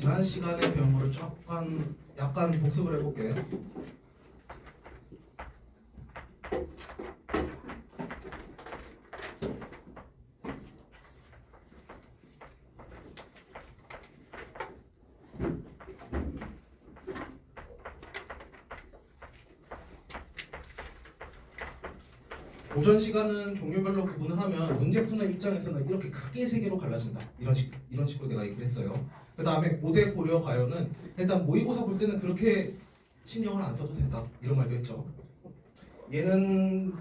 지난 시간에 배운 거를 약간 복습을 해볼게요. 오전 시간은 종류별로 구분을 하면 문제 푸는 입장에서는 이렇게 크게 세 개로 갈라진다. 이런 식으로 내가 얘기를 했어요. 그 다음에 고대, 고려, 가요는 일단 모의고사 볼 때는 그렇게 신경을 안 써도 된다. 이런 말도 했죠. 얘는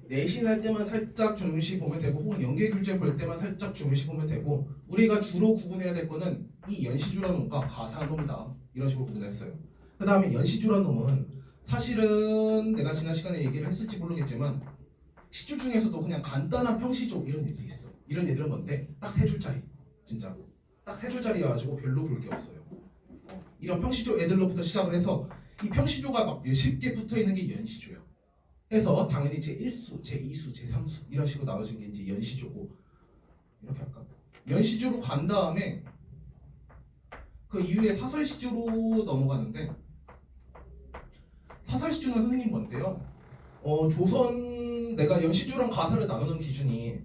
내신할 때만 살짝 중시 보면 되고, 혹은 연계교재 볼 때만 살짝 중시 보면 되고, 우리가 주로 구분해야 될 거는 이 연시주라는 놈과 가사놈이다. 이런 식으로 구분했어요. 그 다음에 연시주라는 놈은 사실은 내가 지난 시간에 얘기를 했을지 모르겠지만 시주 중에서도 그냥 간단한 평시조 이런 애들이 있어. 이런 애들은 뭔데? 딱 세 줄짜리. 진짜 딱 세 줄짜리여가지고 별로 볼 게 없어요. 이런 평시조 애들로부터 시작을 해서 이 평시조가 막 몇십 개 붙어있는 게 연시조야. 해서 당연히 제1수, 제2수, 제3수 이런 식으로 나눠진 게 이제 연시조고, 이렇게 할까? 연시조로 간 다음에 그 이후에 사설시조로 넘어가는데, 사설시조는 선생님 뭔데요? 조선, 내가 연시조랑 가사를 나누는 기준이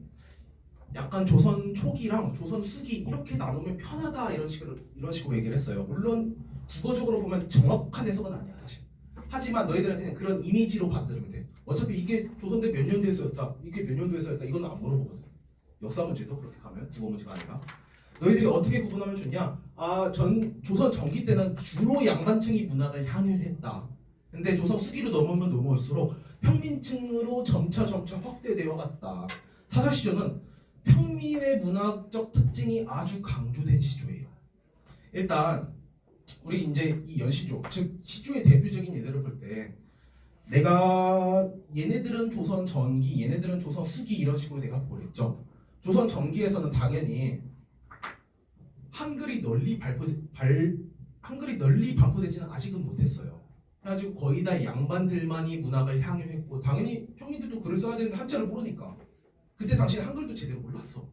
약간 조선 초기랑 조선 후기 이렇게 나누면 편하다 이런 식으로 얘기를 했어요. 물론 국어적으로 보면 정확한 해석은 아니야 사실. 하지만 너희들한테는 그런 이미지로 받아들이면 돼. 어차피 이게 조선대 몇 년도에 쓰였다, 이게 몇 년도에 쓰였다, 이건 안 물어보거든. 역사 문제도 그렇게 가면 국어 문제가 아니라. 너희들이 어떻게 구분하면 좋냐? 조선 전기 때는 주로 양반층이 문학을 향유했다. 근데 조선 후기로 넘으면 넘어올수록 평민층으로 점차 확대되어 갔다. 사설시조는 평민의 문학적 특징이 아주 강조된 시조예요. 일단 우리 이제 이 연시조, 즉 시조의 대표적인 예들을 볼 때, 내가 얘네들은 조선 전기, 얘네들은 조선 후기 이런 식으로 내가 보냈죠. 조선 전기에서는 당연히 한글이 널리 반포되지는 아직은 못했어요. 그래가지고 거의 다 양반들만이 문학을 향유했고, 당연히 평민들도 글을 써야 되는데 한자를 모르니까 그때 당시에 한글도 제대로 몰랐어.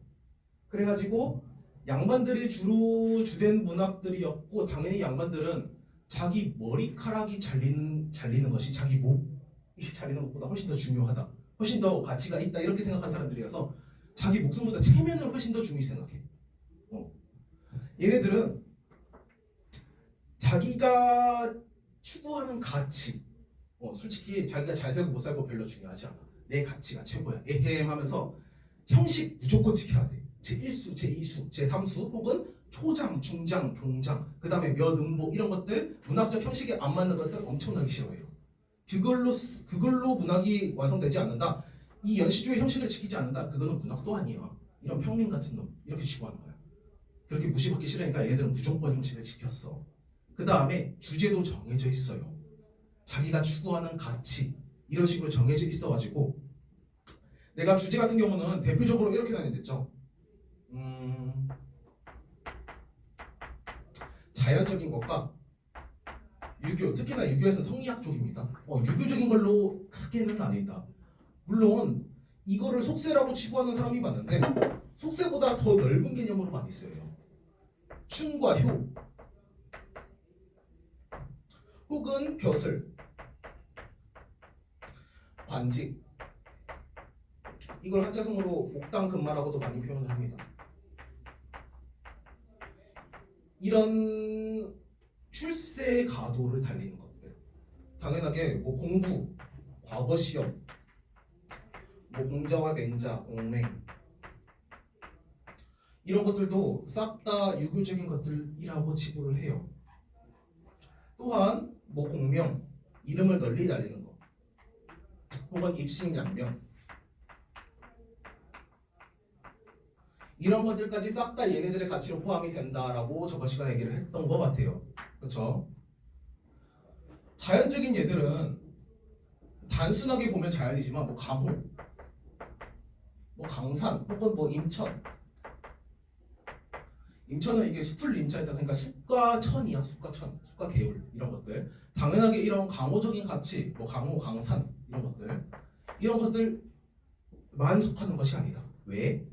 그래가지고 양반들이 주로 주된 문학들이었고, 당연히 양반들은 자기 머리카락이 잘리는 것이 자기 목이 잘리는 것보다 훨씬 더 중요하다, 훨씬 더 가치가 있다 이렇게 생각한 사람들이라서 자기 목숨보다 체면을 훨씬 더 중요히 생각해. 얘네들은 자기가 추구하는 가치, 솔직히 자기가 잘 살고 못 살고 별로 중요하지 않아. 내 가치가 최고야. 에헴 하면서 형식 무조건 지켜야 돼. 제1수, 제2수, 제3수 혹은 초장, 중장, 종장, 그 다음에 몇, 음보 이런 것들, 문학적 형식에 안 맞는 것들 엄청나게 싫어해요. 그걸로 문학이 완성되지 않는다, 이 연시조의 형식을 지키지 않는다, 그거는 문학도 아니야. 이런 평민 같은 놈 이렇게 추구하는 거야. 그렇게 무시받기 싫으니까 얘들은 무조건 형식을 지켰어. 그 다음에 주제도 정해져 있어요. 자기가 추구하는 가치 이런 식으로 정해져 있어가지고, 내가 주제 같은 경우는 대표적으로 이렇게 나뉘었죠. 자연적인 것과 유교, 특히나 유교에서는 성리학 쪽입니다. 유교적인 걸로 크게는 나뉜다. 물론 이거를 속세라고 치부하는 사람이 많은데 속세보다 더 넓은 개념으로 많이 써요. 춘과 효 혹은 벼슬, 관직, 이걸 한자성어로 옥당근마라고도 많이 표현을 합니다. 이런 출세 가도를 달리는 것들, 당연하게 뭐 공부, 과거 시험, 뭐 공자와 맹자, 공맹 이런 것들도 싹 다 유교적인 것들이라고 치부를 해요. 또한 뭐 공명, 이름을 널리 날리는 거, 혹은 입신양명, 이런 것들까지 싹 다 얘네들의 가치로 포함이 된다라고 저번 시간에 얘기를 했던 것 같아요. 그렇죠? 자연적인 얘들은 단순하게 보면 자연이지만 뭐 강호, 뭐 강산, 혹은 뭐 임천. 임천은 이게 숲을 임자에다, 그러니까 숲과 천이야. 숲과 천, 숲과 개울 이런 것들. 당연하게 이런 강호적인 가치, 뭐 강호, 강산 이런 것들만 속하는 것이 아니다. 왜?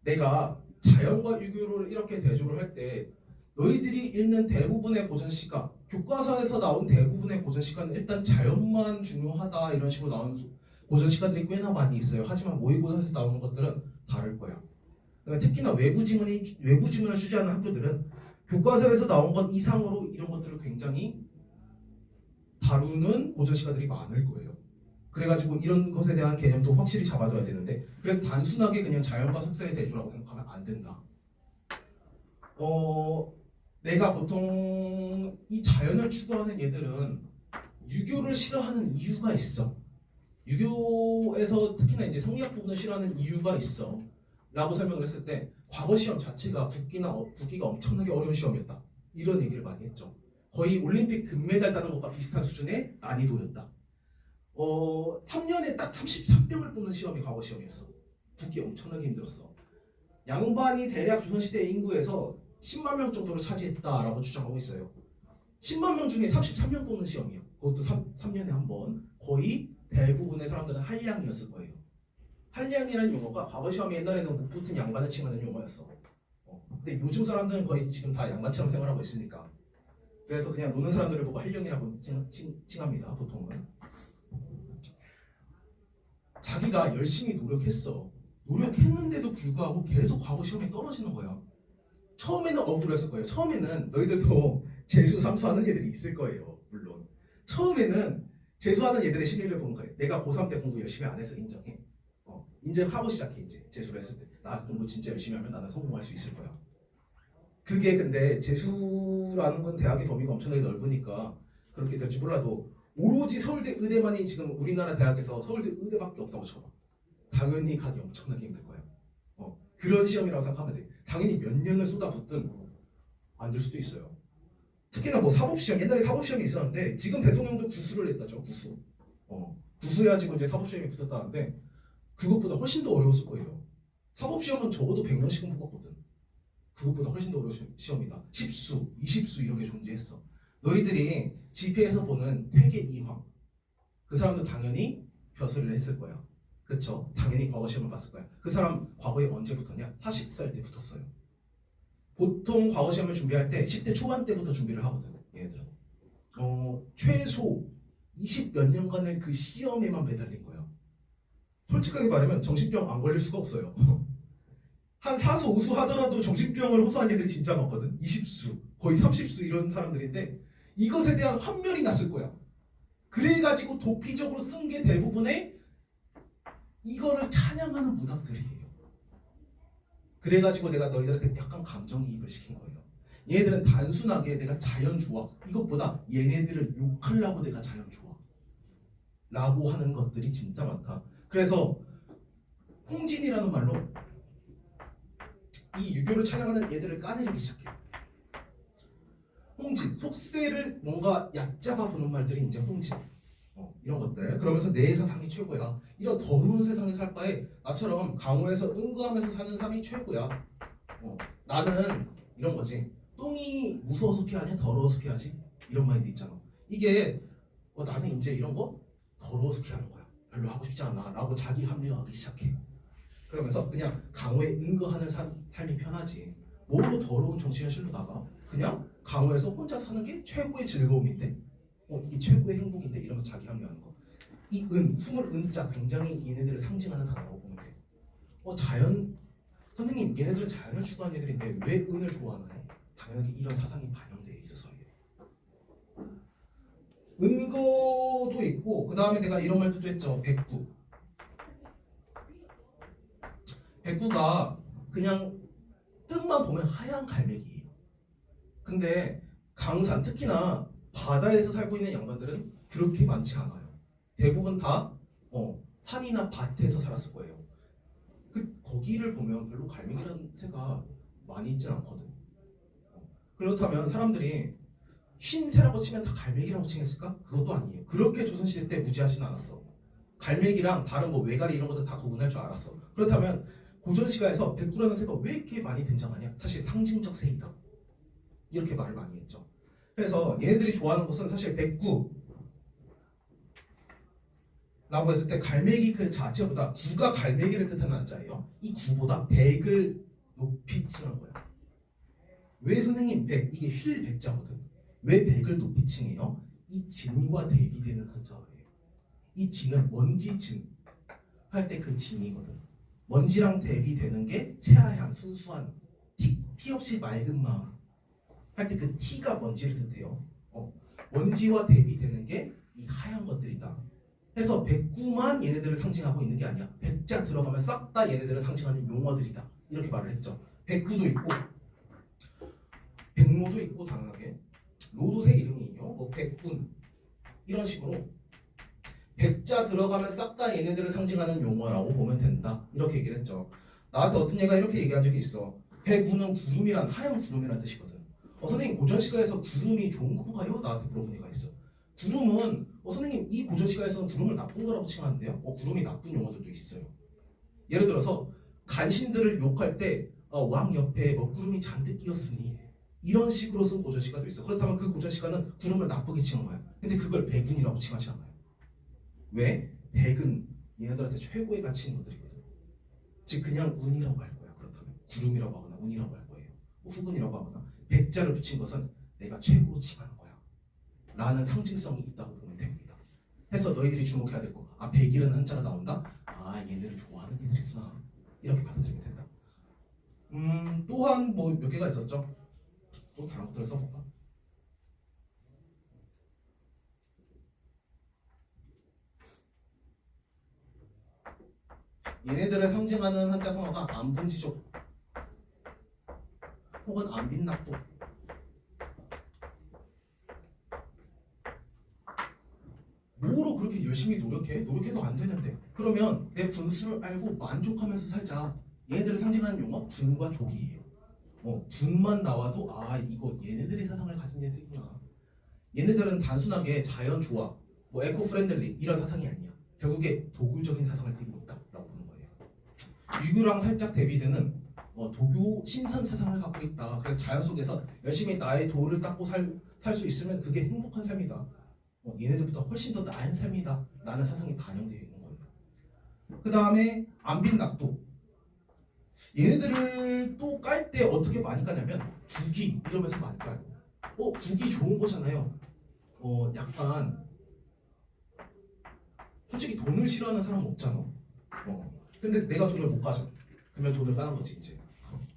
내가 자연과 유교를 이렇게 대조를 할 때 너희들이 읽는 대부분의 고전 시가, 교과서에서 나온 대부분의 고전 시가는 일단 자연만 중요하다 이런 식으로 나오는 고전 시가들이 꽤나 많이 있어요. 하지만 모의고사에서 나오는 것들은 다를 거야. 특히나 외부 지문을 주제하는 학교들은 교과서에서 나온 것 이상으로 이런 것들을 굉장히 다루는 고전 시가들이 많을 거예요. 그래가지고 이런 것에 대한 개념도 확실히 잡아둬야 되는데, 그래서 단순하게 그냥 자연과 속세의 대조라고 생각하면 안 된다. 내가 보통 이 자연을 추구하는 얘들은 유교를 싫어하는 이유가 있어. 유교에서 특히나 이제 성리학 부분을 싫어하는 이유가 있어. 라고 설명을 했을 때 과거 시험 자체가 국기가 엄청나게 어려운 시험이었다. 이런 얘기를 많이 했죠. 거의 올림픽 금메달 따는 것과 비슷한 수준의 난이도였다. 3년에 딱 33명을 뽑는 시험이 과거 시험이었어. 국기 엄청나게 힘들었어. 양반이 대략 조선시대 인구에서 10만 명 정도를 차지했다라고 주장하고 있어요. 10만 명 중에 33명 뽑는 시험이에요. 그것도 3년에 한 번. 거의 대부분의 사람들은 한량이었을 거예요. 한량이라는 용어가 과거 시험에 옛날에는 못 붙은 양반을 칭하는 용어였어. 근데 요즘 사람들은 거의 지금 다 양반처럼 생활하고 있으니까. 그래서 그냥 노는 사람들을 보고 한량이라고 칭합니다. 보통은. 자기가 열심히 노력했어. 노력했는데도 불구하고 계속 과거 시험에 떨어지는 거야. 처음에는 억울했을 거예요. 처음에는 너희들도 재수, 삼수하는 애들이 있을 거예요. 물론. 처음에는 재수하는 애들의 심리를 보는 거예요. 내가 고3 때 공부 열심히 안 해서 인정해. 인정하고 시작해 이제 재수를 했을 때. 나 공부 진짜 열심히 하면 나는 성공할 수 있을 거야. 그게 근데 재수라는 건 대학의 범위가 엄청나게 넓으니까 그렇게 될지 몰라도 오로지 서울대 의대만이 지금 우리나라 대학에서 서울대 의대밖에 없다고 쳐봐. 당연히 가기 엄청나게 힘들 거야. 그런 시험이라고 생각하면 돼. 당연히 몇 년을 쏟아붓든 안 될 수도 있어요. 특히나 뭐 사법시험, 옛날에 사법시험이 있었는데 지금 대통령도 구수를 했다죠. 구수. 구수해가지고 이제 사법시험이 붙었다는데 그것보다 훨씬 더 어려웠을 거예요. 사법시험은 적어도 100명씩은 뽑았거든. 그것보다 훨씬 더 어려운 시험이다. 10수, 20수 이런 게 존재했어. 너희들이 지폐에서 보는 퇴계 이황, 그 사람도 당연히 벼슬을 했을 거야. 그쵸? 당연히 과거 시험을 봤을 거야. 그 사람 과거에 언제 붙었냐? 40살 때 붙었어요. 보통 과거 시험을 준비할 때 10대 초반 때부터 준비를 하거든. 얘네들은. 최소 20몇 년간을 그 시험에만 매달린 거야. 솔직하게 말하면 정신병 안 걸릴 수가 없어요. 한 사수, 우수 하더라도 정신병을 호소한 애들이 진짜 많거든. 20수, 거의 30수 이런 사람들인데 이것에 대한 환멸이 났을 거야. 그래가지고 도피적으로 쓴 게 대부분의 이거를 찬양하는 문학들이에요. 그래가지고 내가 너희들한테 약간 감정이입을 시킨 거예요. 얘네들은 단순하게 내가 자연 좋아, 이것보다 얘네들을 욕하려고 내가 자연 좋아 라고 하는 것들이 진짜 많다. 그래서 홍진이라는 말로 이 유교를 찬양하는 얘들을 까내리기 시작해요. 홍진, 속세를 뭔가 얕잡아 보는 말들이 이제 홍진. 이런 것들. 그러면서 내 세상이 최고야. 이런 더러운 세상에 살 바에 나처럼 강호에서 은거하면서 사는 삶이 최고야. 나는 이런 거지. 똥이 무서워서 피하냐? 더러워서 피하지? 이런 마인드 있잖아. 이게 나는 이제 이런 거 더러워서 피하는 거야. 별로 하고 싶지 않아. 라고 자기 합리화하기 시작해. 그러면서 그냥 강호에 은거하는 삶이 편하지. 뭐로 더러운 정치 현실로 나가? 그냥 강호에서 혼자 사는 게 최고의 즐거움인데 이게 최고의 행복인데 이러면서 자기 합리화하는 거. 이 은, 숨을 은자 굉장히 얘네들을 상징하는 단어라고 보면 돼. 자연, 선생님 얘네들은 자연을 추구하는 애들인데 왜 은을 좋아하나요? 당연히 이런 사상이 반영되어 있어서예요. 은거도 있고 그 다음에 내가 이런 말도 했죠. 백구. 백구가 그냥 뜻만 보면 하얀 갈매기예요. 근데 강산, 특히나 바다에서 살고 있는 양반들은 그렇게 많지 않아요. 대부분 다 산이나 밭에서 살았을 거예요. 거기를 보면 별로 갈매기라는 새가 많이 있진 않거든. 그렇다면 사람들이 흰새라고 치면 다 갈매기라고 칭했을까? 그것도 아니에요. 그렇게 조선시대 때 무지하진 않았어. 갈매기랑 다른 뭐 외가리 이런 것들 다 구분할 줄 알았어. 그렇다면 고전시가에서 백구라는 새가 왜 이렇게 많이 등장하냐? 사실 상징적 새이다. 이렇게 말을 많이 했죠. 그래서 얘네들이 좋아하는 것은 사실 백구 라고 했을 때 갈매기 그 자체보다 구가 갈매기를 뜻하는 한자예요. 이 구보다 백을 높이 칭한 거야. 왜 선생님 100 이게 휠 백자거든. 왜 100을 높이 칭해요? 이 진과 대비되는 한자어예요. 이 진은 먼지 진 할 때 그 진이거든. 먼지랑 대비되는 게 새하얀 순수한 티 없이 맑은 마음 할 때 그 티가 먼지를 뜻해요. 먼지와 대비되는 게 이 하얀 것들이다. 해서 백구만 얘네들을 상징하고 있는 게 아니야. 백자 들어가면 싹 다 얘네들을 상징하는 용어들이다. 이렇게 말을 했죠. 백구도 있고 백로도 있고 당연하게 로도새 이름이요. 뭐 백군 이런 식으로 백자 들어가면 싹 다 얘네들을 상징하는 용어라고 보면 된다. 이렇게 얘기를 했죠. 나한테 어떤 얘가 이렇게 얘기한 적이 있어. 백구는 구름이란 하얀 구름이란 뜻이거든. 선생님 고전 시가에서 구름이 좋은 건가요? 나한테 물어본 얘가 있어. 구름은 선생님 이 고전 시가에서는 구름을 나쁜 거라고 칭하는데요. 구름이 나쁜 용어들도 있어요. 예를 들어서 간신들을 욕할 때 왕 옆에 먹구름이 잔뜩 끼었으니 이런 식으로 쓴 고전 시가도 있어. 그렇다면 그 고전 시가는 구름을 나쁘게 칭한 거야. 근데 그걸 백운이라고 칭하지 않아요. 왜? 백은 얘네들한테 최고의 가치인 것들이거든. 즉 그냥 운이라고 할 거야. 그렇다면 구름이라고 하거나 운이라고 할 거예요. 후근이라고 하거나 백자를 붙인 것은 내가 최고로 칭하는 거야 라는 상징성이 있다고 보면 됩니다. 해서 너희들이 주목해야 될 거, 백이라는 한자가 나온다? 얘네를 좋아하는 이들이구나 이렇게 받아들이면 된다. 또한 뭐 몇 개가 있었죠? 또 다른 것들을 써볼까? 얘네들을 상징하는 한자 성어가 안분지족 혹은 안빈낙도. 뭐로 그렇게 열심히 노력해? 노력해도 안 되는데. 그러면 내 분수를 알고 만족하면서 살자. 얘네들을 상징하는 용어 분과 족이에요. 분만 나와도 이거 얘네들이 사상을 가진 얘들이구나. 얘네들은 단순하게 자연 조화, 뭐 에코 프렌들리 이런 사상이 아니야. 결국에 도교적인 사상을 띠고 있다라고 보는 거예요. 유교랑 살짝 대비되는 도교 신선 사상을 갖고 있다. 그래서 자연 속에서 열심히 나의 도를 닦고 살 수 있으면 그게 행복한 삶이다. 얘네들보다 훨씬 더 나은 삶이다 라는 사상이 반영되어 있는 거예요. 그 다음에 안빈낙도. 얘네들을 또 깔 때 어떻게 많이 까냐면 국이 이러면서 많이 까요. 국이 좋은 거잖아요. 약간 솔직히 돈을 싫어하는 사람 없잖아. 근데 내가 돈을 못 가져. 그러면 돈을 까는 거지 이제.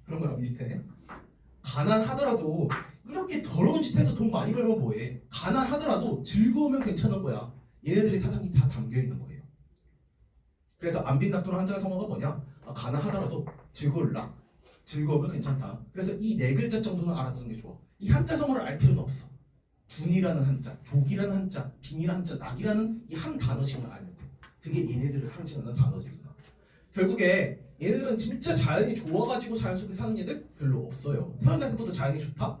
그런 거랑 비슷해. 가난하더라도 이렇게 더러운 짓 해서 돈 많이 벌면 뭐해. 가난하더라도 즐거우면 괜찮은 거야. 얘네들의 사상이 다 담겨있는 거예요. 그래서 안빈낙도로 한자 성어가 뭐냐? 가난하더라도 즐거울라. 즐거우면 괜찮다. 그래서 이 네 글자 정도는 알아두는 게 좋아. 이 한자 성어를 알 필요는 없어. 분이라는 한자, 족이라는 한자, 빈이라는 한자, 낙이라는 이 한 단어씩만 알면 돼. 그게 얘네들을 상징하는 단어들이구나. 결국에 얘네들은 진짜 자연이 좋아가지고 자연 속에 사는 애들 별로 없어요. 태어날 때부터 자연이 좋다?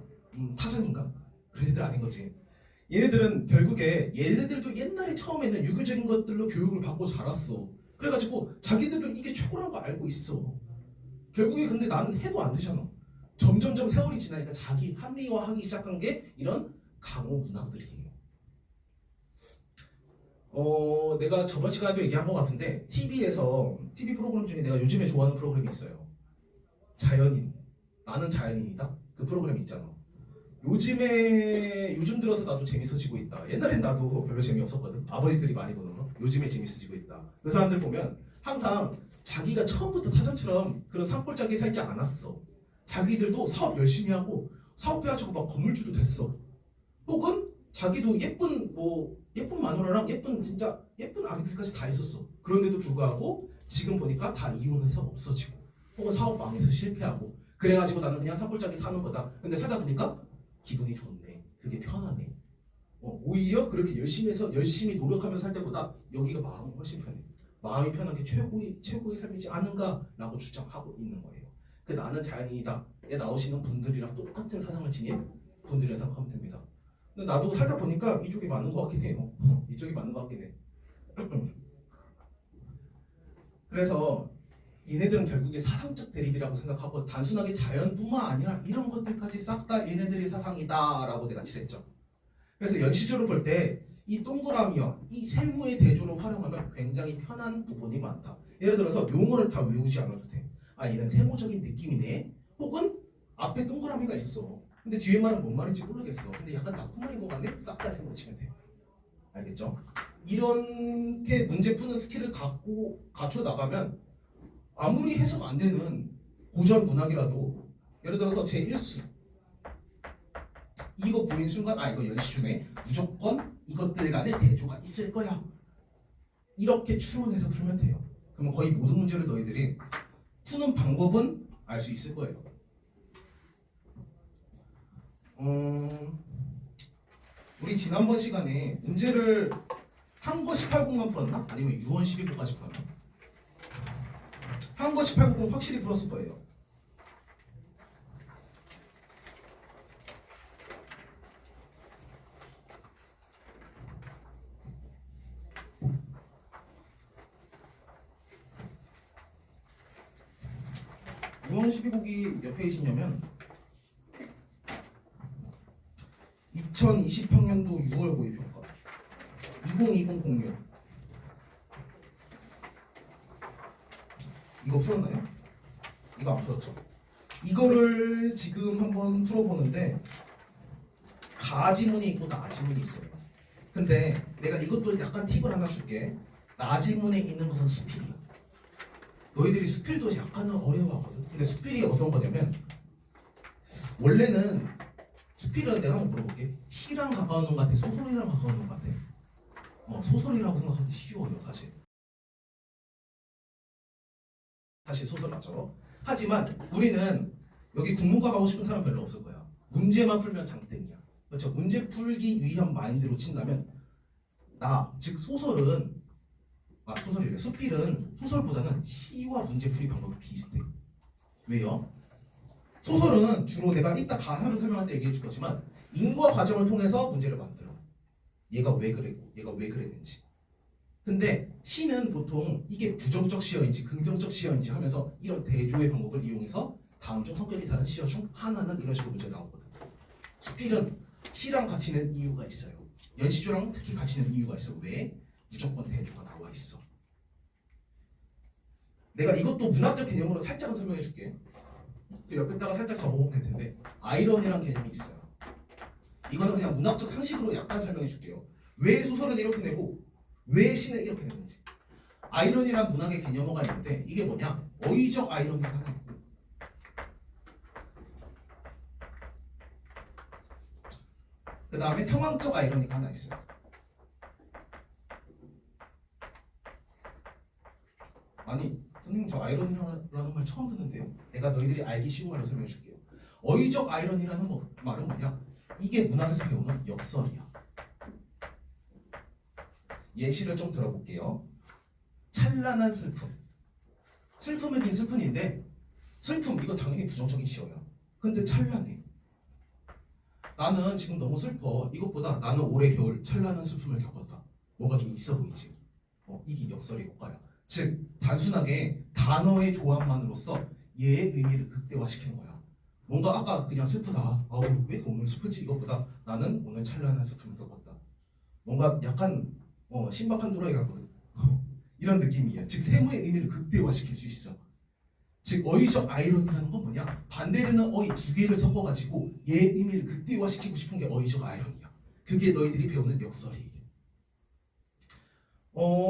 타잔인가? 그런 애들 아닌 거지. 얘네들은 결국에 얘네들도 옛날에 처음에는 유교적인 것들로 교육을 받고 자랐어. 그래가지고 자기들은 이게 최고라는 거 알고 있어. 결국에 근데 나는 해도 안 되잖아. 점점점 세월이 지나니까 자기 합리화하기 시작한 게 이런 강호 문학들이에요. 내가 저번 시간에도 얘기한 것 같은데 TV에서 TV 프로그램 중에 내가 요즘에 좋아하는 프로그램이 있어요. 자연인. 나는 자연인이다. 그 프로그램 있잖아. 요즘 들어서 나도 재밌어지고 있다. 옛날엔 나도 별로 재미없었거든. 아버지들이 많이 보는 거. 요즘에 재밌어지고 있다. 그 사람들 보면 항상 자기가 처음부터 타전처럼 그런 산골짜기에 살지 않았어. 자기들도 사업 열심히 하고 사업해가지고 막 건물주도 됐어. 혹은 자기도 예쁜 마누라랑 진짜 예쁜 아기들까지 다 있었어. 그런데도 불구하고 지금 보니까 다 이혼해서 없어지고 혹은 사업 망해서 실패하고 그래가지고 나는 그냥 산골짜기 사는 거다. 근데 살다 보니까 기분이 좋네. 그게 편하네. 오히려 그렇게 열심히 노력하면서 살 때보다 여기가 마음은 훨씬 편해. 마음이 편한 게 최고의 삶이지 않은가라고 주장하고 있는 거예요. 그 나는 자연인이다에 나오시는 분들이랑 똑같은 사상을 지닌 분들이라 생각하면 됩니다. 근데 나도 살다 보니까 이쪽이 맞는 것 같긴 해요. 이쪽이 맞는 것 같긴 해. 그래서 얘네들은 결국에 사상적 대립이라고 생각하고 단순하게 자연뿐만 아니라 이런 것들까지 싹 다 얘네들의 사상이다 라고 내가 칠했죠. 그래서 연시조를 볼 때 이 동그라미와 이 세모의 대조를 활용하면 굉장히 편한 부분이 많다. 예를 들어서 용어를 다 외우지 않아도 돼. 얘는 세모적인 느낌이네. 혹은 앞에 동그라미가 있어. 근데 뒤에 말은 뭔 말인지 모르겠어. 근데 약간 나쁜 말인 것 같네? 싹 다 세모 치면 돼요. 알겠죠? 이렇게 문제 푸는 스킬을 갖춰 나가면 아무리 해석 안 되는 고전 문학이라도 예를 들어서 제1수 이거 보인 순간 이거 연시중에 무조건 이것들 간의 대조가 있을 거야. 이렇게 추론해서 풀면 돼요. 그러면 거의 모든 문제를 너희들이 푸는 방법은 알 수 있을 거예요. 우리 지난번 시간에 문제를 한거 18공만 풀었나? 아니면 유언 12공까지 풀었나? 한거 18공은 확실히 풀었을 거예요. 유언 12곡이 몇 페이지냐면 2020학년도 6월 고위평가 202006 이거 풀었나요? 이거 안 풀었죠? 이거를 지금 한번 풀어보는데 가지문이 있고 나지문이 있어요. 근데 내가 이것도 약간 팁을 하나 줄게. 나지문에 있는 것은 수필이야. 너희들이 수필도 약간은 어려워하거든. 근데 수필이 어떤 거냐면 원래는 수필은 내가 한번 물어볼게. 시랑 가까운 것 같아? 소설이랑 가까운 것 같아? 소설이라고 생각하기 쉬워요 사실. 사실 소설 맞죠? 하지만 우리는 여기 국문과 가고 싶은 사람 별로 없을 거야. 문제만 풀면 장땡이야. 그렇죠? 문제 풀기 위한 마인드로 친다면 즉 소설은 소설이래. 수필은 소설보다는 시와 문제풀이 방법이 비슷해. 왜요? 소설은 주로 내가 이따 가사를 설명할 때 얘기해 줄 거지만 인과 과정을 통해서 문제를 만들어. 얘가 왜 그랬고 얘가 왜 그랬는지. 근데 시는 보통 이게 부정적 시어인지 긍정적 시어인지 하면서 이런 대조의 방법을 이용해서 다음 중 성격이 다른 시어 중 하나는 이런 식으로 문제가 나오거든. 수필은 시랑 같이 는 이유가 있어요. 연시조랑 특히 같이 는 이유가 있어. 왜? 무조건 대조가 나와 있어. 내가 이것도 문학적 개념으로 살짝은 설명해 줄게. 그 옆에다가 살짝 적어보면 될 텐데 아이러니라는 개념이 있어요. 이거는 그냥 문학적 상식으로 약간 설명해 줄게요. 왜 소설은 이렇게 내고 왜 시는 이렇게 내는지. 아이러니란 문학의 개념어가 있는데 이게 뭐냐? 어휘적 아이러니가 하나 있고 그 다음에 상황적 아이러니가 하나 있어요. 아니 선생님 저 아이러니라는 말 처음 듣는데요. 내가 너희들이 알기 쉬운 말로 설명해 줄게요. 어휘적 아이러니라는 말은 뭐냐? 이게 문학에서 배우는 역설이야. 예시를 좀 들어볼게요. 찬란한 슬픔. 슬픔이긴 슬픈인데 슬픔 이거 당연히 부정적인 시어야. 근데 찬란해. 나는 지금 너무 슬퍼. 이것보다 나는 올해 겨울 찬란한 슬픔을 겪었다. 뭔가 좀 있어 보이지. 이게 역설의 효과야. 즉 단순하게 단어의 조합만으로써 얘의 의미를 극대화시키는 거야. 뭔가 아까 그냥 슬프다. 왜 오늘 슬프지? 이것보다 나는 오늘 찬란한 슬픔을 겪었다. 뭔가 약간 신박한 또라이 같거든. 이런 느낌이야. 즉 세무의 의미를 극대화시킬 수 있어. 즉 어휘적 아이러니라는 건 뭐냐? 반대되는 어휘 두 개를 섞어가지고 얘의 의미를 극대화시키고 싶은 게 어휘적 아이러니야. 그게 너희들이 배우는 역설이에요.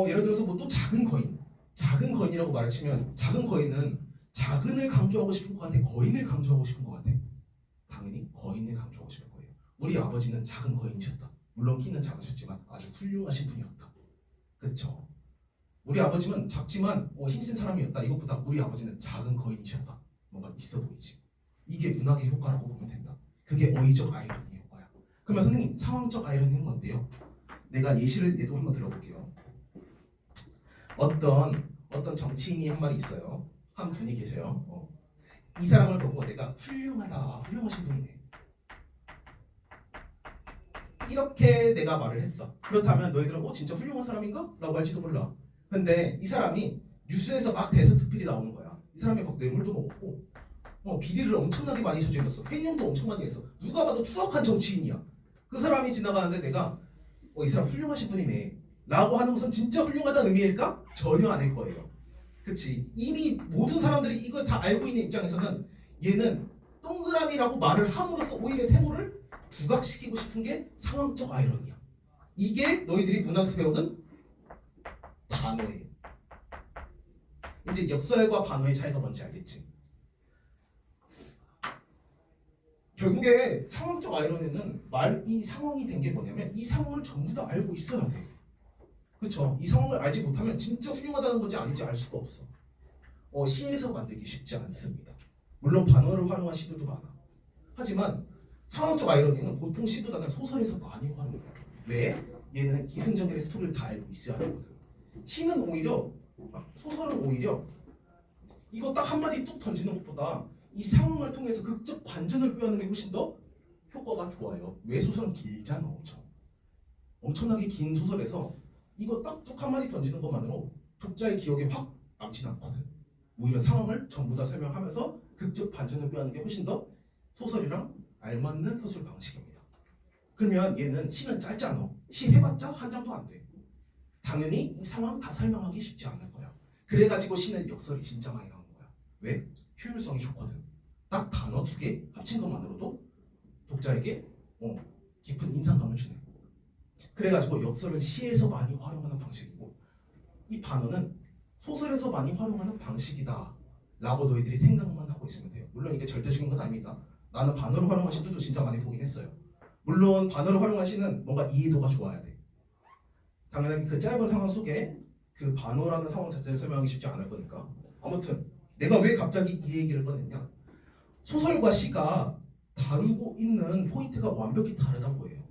예를 들어서 뭐 또 작은 거인. 작은 거인이라고 말을 치면 작은 거인은 작은을 강조하고 싶은 것 같아? 거인을 강조하고 싶은 것 같아? 당연히 거인을 강조하고 싶은 거예요. 우리 아버지는 작은 거인이셨다. 물론 키는 작으셨지만 아주 훌륭하신 분이었다. 그쵸? 우리 아버지는 작지만 힘센 사람이었다. 이것보다 우리 아버지는 작은 거인이셨다. 뭔가 있어 보이지. 이게 문학의 효과라고 보면 된다. 그게 어휘적 아이러니의 효과야. 그러면 선생님 상황적 아이러니는 뭔데요? 내가 예도 한번 들어볼게요. 어떤 정치인이 한 말이 있어요. 한 분이 계셔요. 이 사람을 보고 내가 훌륭하신 분이네. 이렇게 내가 말을 했어. 그렇다면 너희들은 진짜 훌륭한 사람인가? 라고 할지도 몰라. 근데 이 사람이 뉴스에서 막 대서특필이 나오는 거야. 이 사람이 막 뇌물도 먹었고 비리를 엄청나게 많이 저질렀어. 횡령도 엄청 많이 했어. 누가 봐도 추악한 정치인이야. 그 사람이 지나가는데 내가 이 사람 훌륭하신 분이네 라고 하는 것은 진짜 훌륭하다는 의미일까? 전혀 아닐 거예요. 그치? 이미 모든 사람들이 이걸 다 알고 있는 입장에서는 얘는 동그라미라고 말을 함으로써 오히려 세모를 부각시키고 싶은 게 상황적 아이러니야. 이게 너희들이 문학에서 배우는 반어예요. 이제 역설과 반어의 차이가 뭔지 알겠지? 결국에 상황적 아이러니는 이 상황이 된 게 뭐냐면 이 상황을 전부 다 알고 있어야 돼. 그쵸? 이 상황을 알지 못하면 진짜 훌륭하다는 건지 아닌지 알 수가 없어. 시에서 만들기 쉽지 않습니다. 물론 반어를 활용한 시들도 많아. 하지만 상황적 아이러니는 보통 시보다는 소설에서 많이 활용해. 왜? 얘는 기승전결의 스토리를 다 알고 있어야 되거든. 시는 오히려, 소설은 오히려 이거 딱 한마디 뚝 던지는 것보다 이 상황을 통해서 극적 반전을 꾀하는 게 훨씬 더 효과가 좋아요. 왜? 소설은 길잖아. 엄청나게 긴 소설에서 이거 딱 뚝 한마디 던지는 것만으로 독자의 기억에 확 남진 않거든. 오히려 상황을 전부 다 설명하면서 극적 반전을 꾀하는 게 훨씬 더 소설이랑 알맞는 서술 방식입니다. 그러면 얘는 시는 짧잖아. 시 해봤자 한 장도 안 돼. 당연히 이 상황 다 설명하기 쉽지 않을 거야. 그래가지고 시는 역설이 진짜 많이 나오는 거야. 왜? 효율성이 좋거든. 딱 단어 2개 합친 것만으로도 독자에게 깊은 인상감을 주네. 그래가지고 역설은 시에서 많이 활용하는 방식이고 이 반어는 소설에서 많이 활용하는 방식이다 라고 너희들이 생각만 하고 있으면 돼요. 물론 이게 절대적인 건 아닙니다. 나는 반어를 활용한 시들도 진짜 많이 보긴 했어요. 물론 반어를 활용한 시는 뭔가 이해도가 좋아야 돼. 당연히 그 짧은 상황 속에 그 반어라는 상황 자체를 설명하기 쉽지 않을 거니까. 아무튼 내가 왜 갑자기 이 얘기를 꺼냈냐, 소설과 시가 다루고 있는 포인트가 완벽히 다르다고 해요.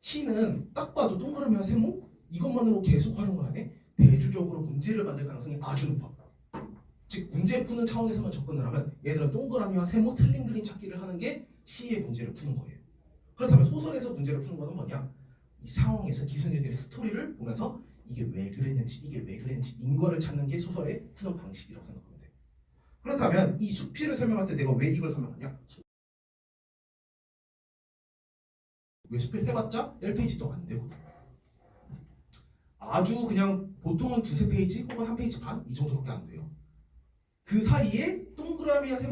시는 딱 봐도 동그라미와 세모 이것만으로 계속 활용을 하네. 대주적으로 문제를 만들 가능성이 아주 높아. 즉 문제 푸는 차원에서만 접근을 하면 얘들은 동그라미와 세모 틀린 그림 찾기를 하는 게 시의 문제를 푸는 거예요. 그렇다면 소설에서 문제를 푸는 거는 뭐냐, 이 상황에서 기승전결의 스토리를 보면서 이게 왜 그랬는지 인과를 찾는 게 소설의 푸는 방식이라고 생각하면 돼요. 그렇다면 이 수필을 설명할 때 내가 왜 이걸 설명하냐, 왜 수필 해봤자 1페이지도 안 되거든. 아주 그냥 보통은 2-3페이지 혹은 1페이지 반 이 정도밖에 안 돼요. 그 사이에 동그라미와 세모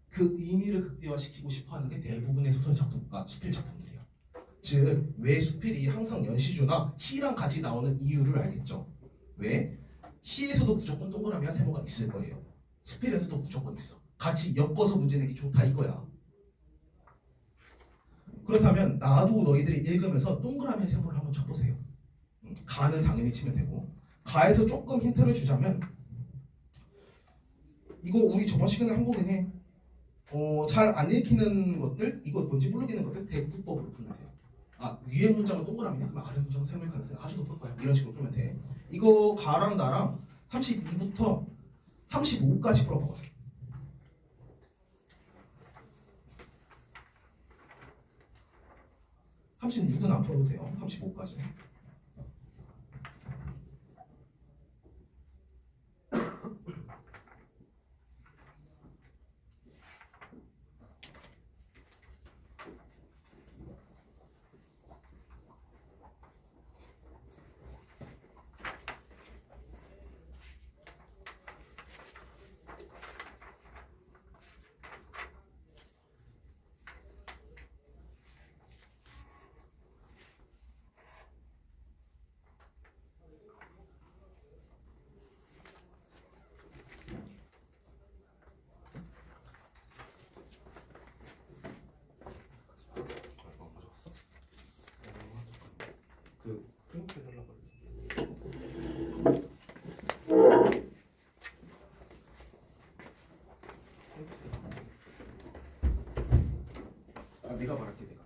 그 의미를 극대화시키고 싶어하는 게 대부분의 소설 작품, 수필 작품들이야. 즉 왜 수필이 항상 연시조나 시랑 같이 나오는 이유를 알겠죠? 왜? 시에서도 무조건 동그라미와 세모가 있을 거예요. 수필에서도 무조건 있어. 같이 엮어서 문제 내기 좋다 이거야. 그렇다면 나도 너희들이 읽으면서 동그라미와 세모를 한번 쳐보세요. 가는 당연히 치면 되고, 가에서 조금 힌트를 주자면 이거 우리 저번 시간에 한 거긴 해. 잘 안 읽히는 것들, 이거 뭔지 모르겠는 것들 대국법으로 풀면 돼요. 위에 문장은 동그라미냐? 그럼 아래 문장은 세모일 가능성이 아주 높을 거야. 이런 식으로 풀면 돼. 이거 가랑 나랑 32부터 35까지 풀어봐봐. 36은 안 풀어도 돼요. 35까지. 그 프린트 해달라고 내가 말할게. 내가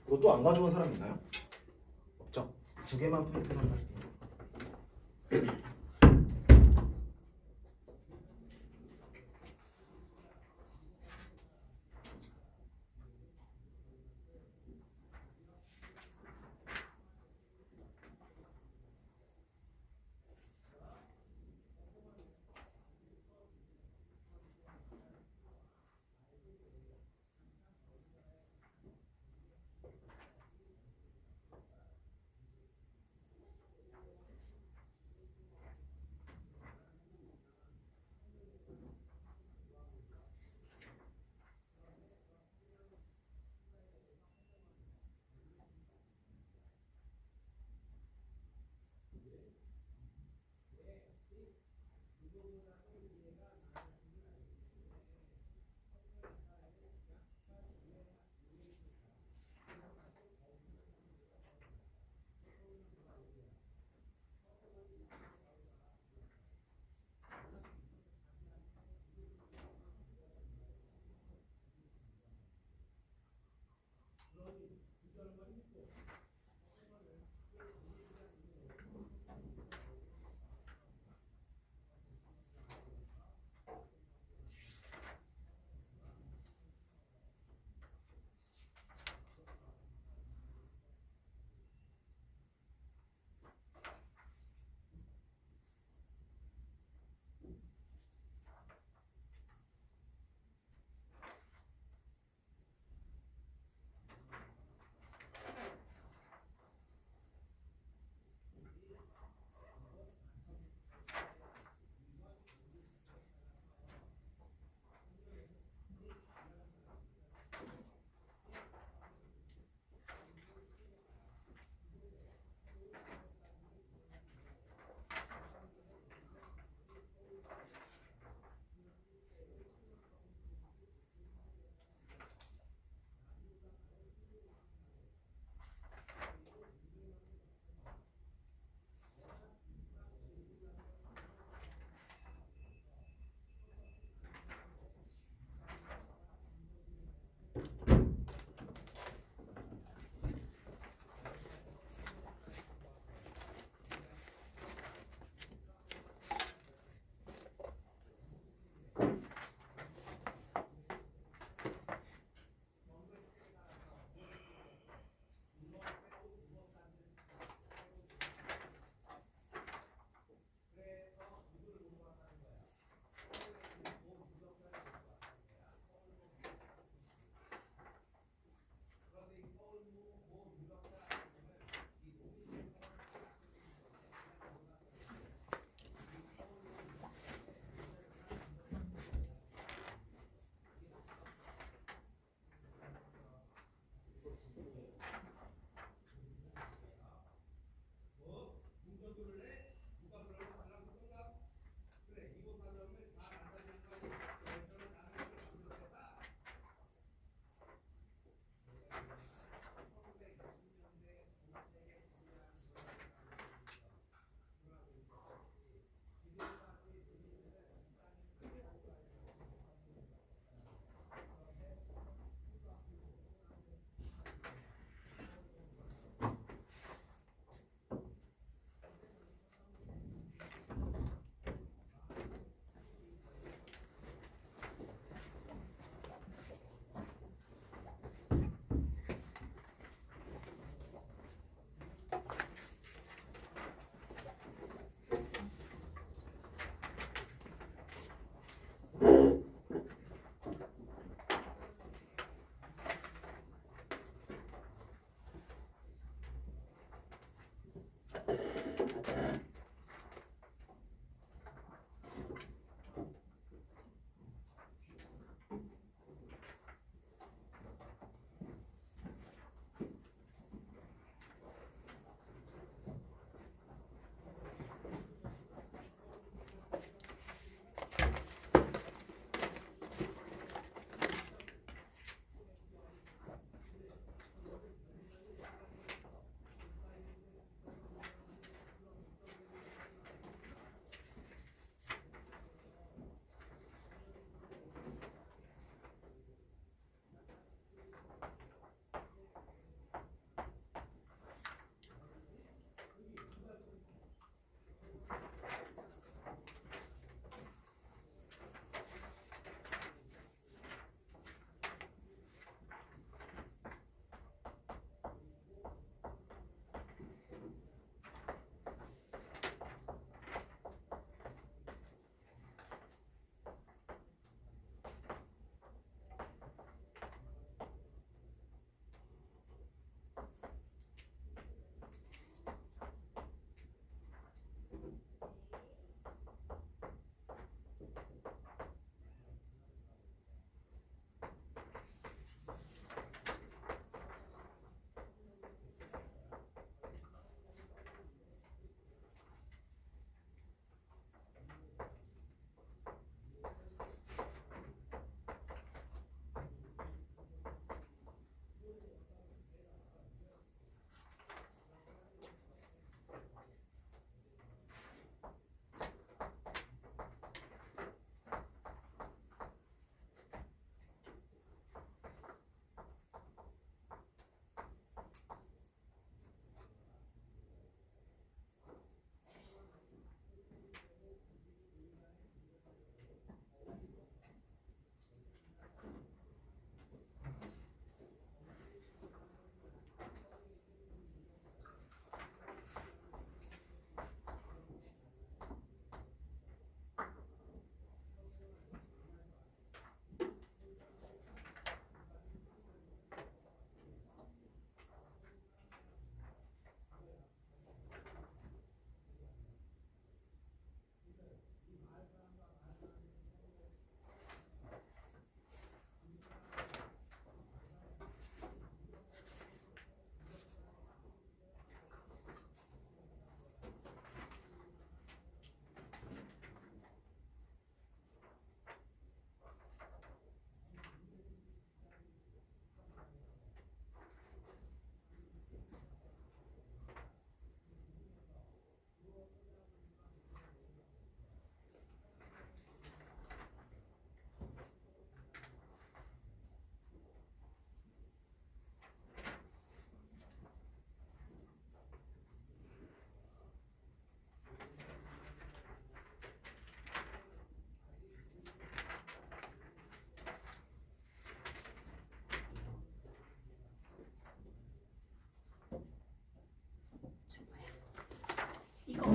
이거 또 안 가져온 사람 있나요? 없죠? 2개만 프린트 해달라고.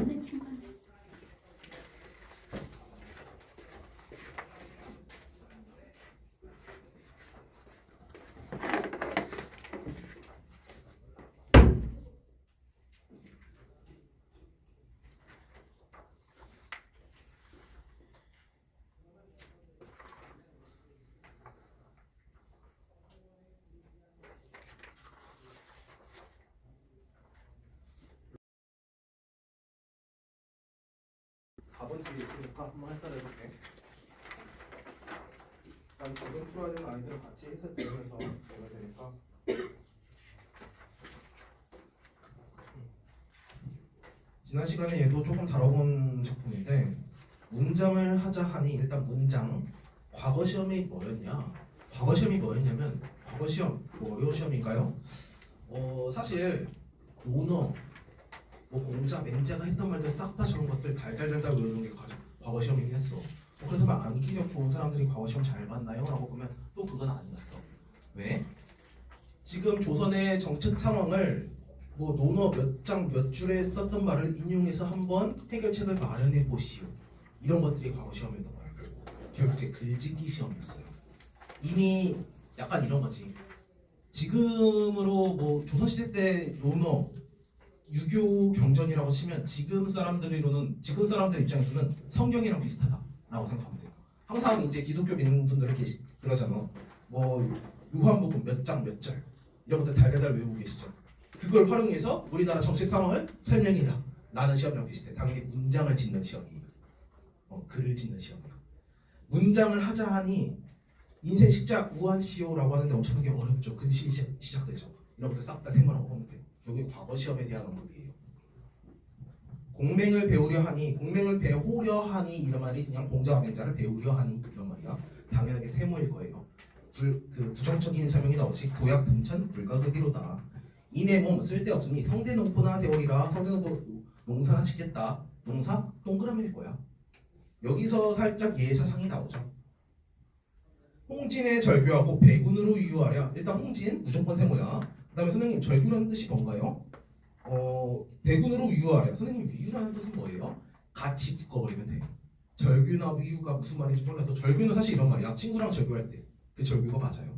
내 친구야. 4번 뒤에 있으니까 한번 해설해볼게. 일단 지금 풀어야 되는 아이들을 같이 해석되면서 내가 되니까. 지난 시간에 얘도 조금 다뤄본 작품인데, 문장을 하자 하니 일단 문장 과거 시험이 뭐였냐? 과거 시험이 뭐였냐면 과거 시험 뭐 어려운 시험인가요? 사실 논어 뭐 공자, 맹자가 했던 말들 싹 다 저런 것들 달달달달 외우는 게 과거 시험이긴 했어. 그래서 막 암기력 좋은 사람들이 과거 시험 잘 봤나요? 라고 보면 또 그건 아니었어. 왜? 지금 조선의 정책 상황을 뭐 논어 몇 장 몇 줄에 썼던 말을 인용해서 한번 해결책을 마련해 보시오. 이런 것들이 과거 시험이었던 거야. 결국에 글짓기 시험이었어요. 이미 약간 이런 거지. 지금으로 뭐 조선시대 때 논어 유교 경전이라고 치면 지금 사람들 입장에서는 성경이랑 비슷하다라고 생각하면 돼요. 항상 이제 기독교 믿는 분들은 그러잖아. 뭐 요한복음 몇 장 몇 절 이런 것들 달달달 외우고 계시죠. 그걸 활용해서 우리나라 정책 상황을 설명해라 라는 시험이랑 비슷해. 당연히 문장을 짓는 시험이에요. 글을 짓는 시험이에요. 문장을 하자 하니 인생 식자 우한시오라고 하는데 엄청나게 어렵죠. 근식이 시작되죠. 이런 것들 싹 다 생각하고 보면 돼요. 여기 과거 시험에 대한 언급이에요. 공맹을 배우려 하니, 공맹을 배우려 하니 이런 말이 그냥 공자와 맹자를 배우려 하니 이런 말이야. 당연하게 세모일 거예요. 부정적인 설명이 나오지. 도약 등천 불가급이로다. 이내 몸 쓸데없으니 성대농포나 되오리라. 성대농포 농사나 짓겠다. 농사 동그라미일 거야. 여기서 살짝 예사상이 나오죠. 홍진의 절규하고 배군으로 유유하랴. 일단 홍진 무조건 세모야. 그 다음에 선생님 절규라는 뜻이 뭔가요? 배군으로 유유하랴. 선생님 위유라는 뜻은 뭐예요? 같이 묶어버리면 돼. 절규나 위유가 무슨 말인지 몰라도 절규는 사실 이런 말이야. 친구랑 절규할 때 그 절규가 맞아요.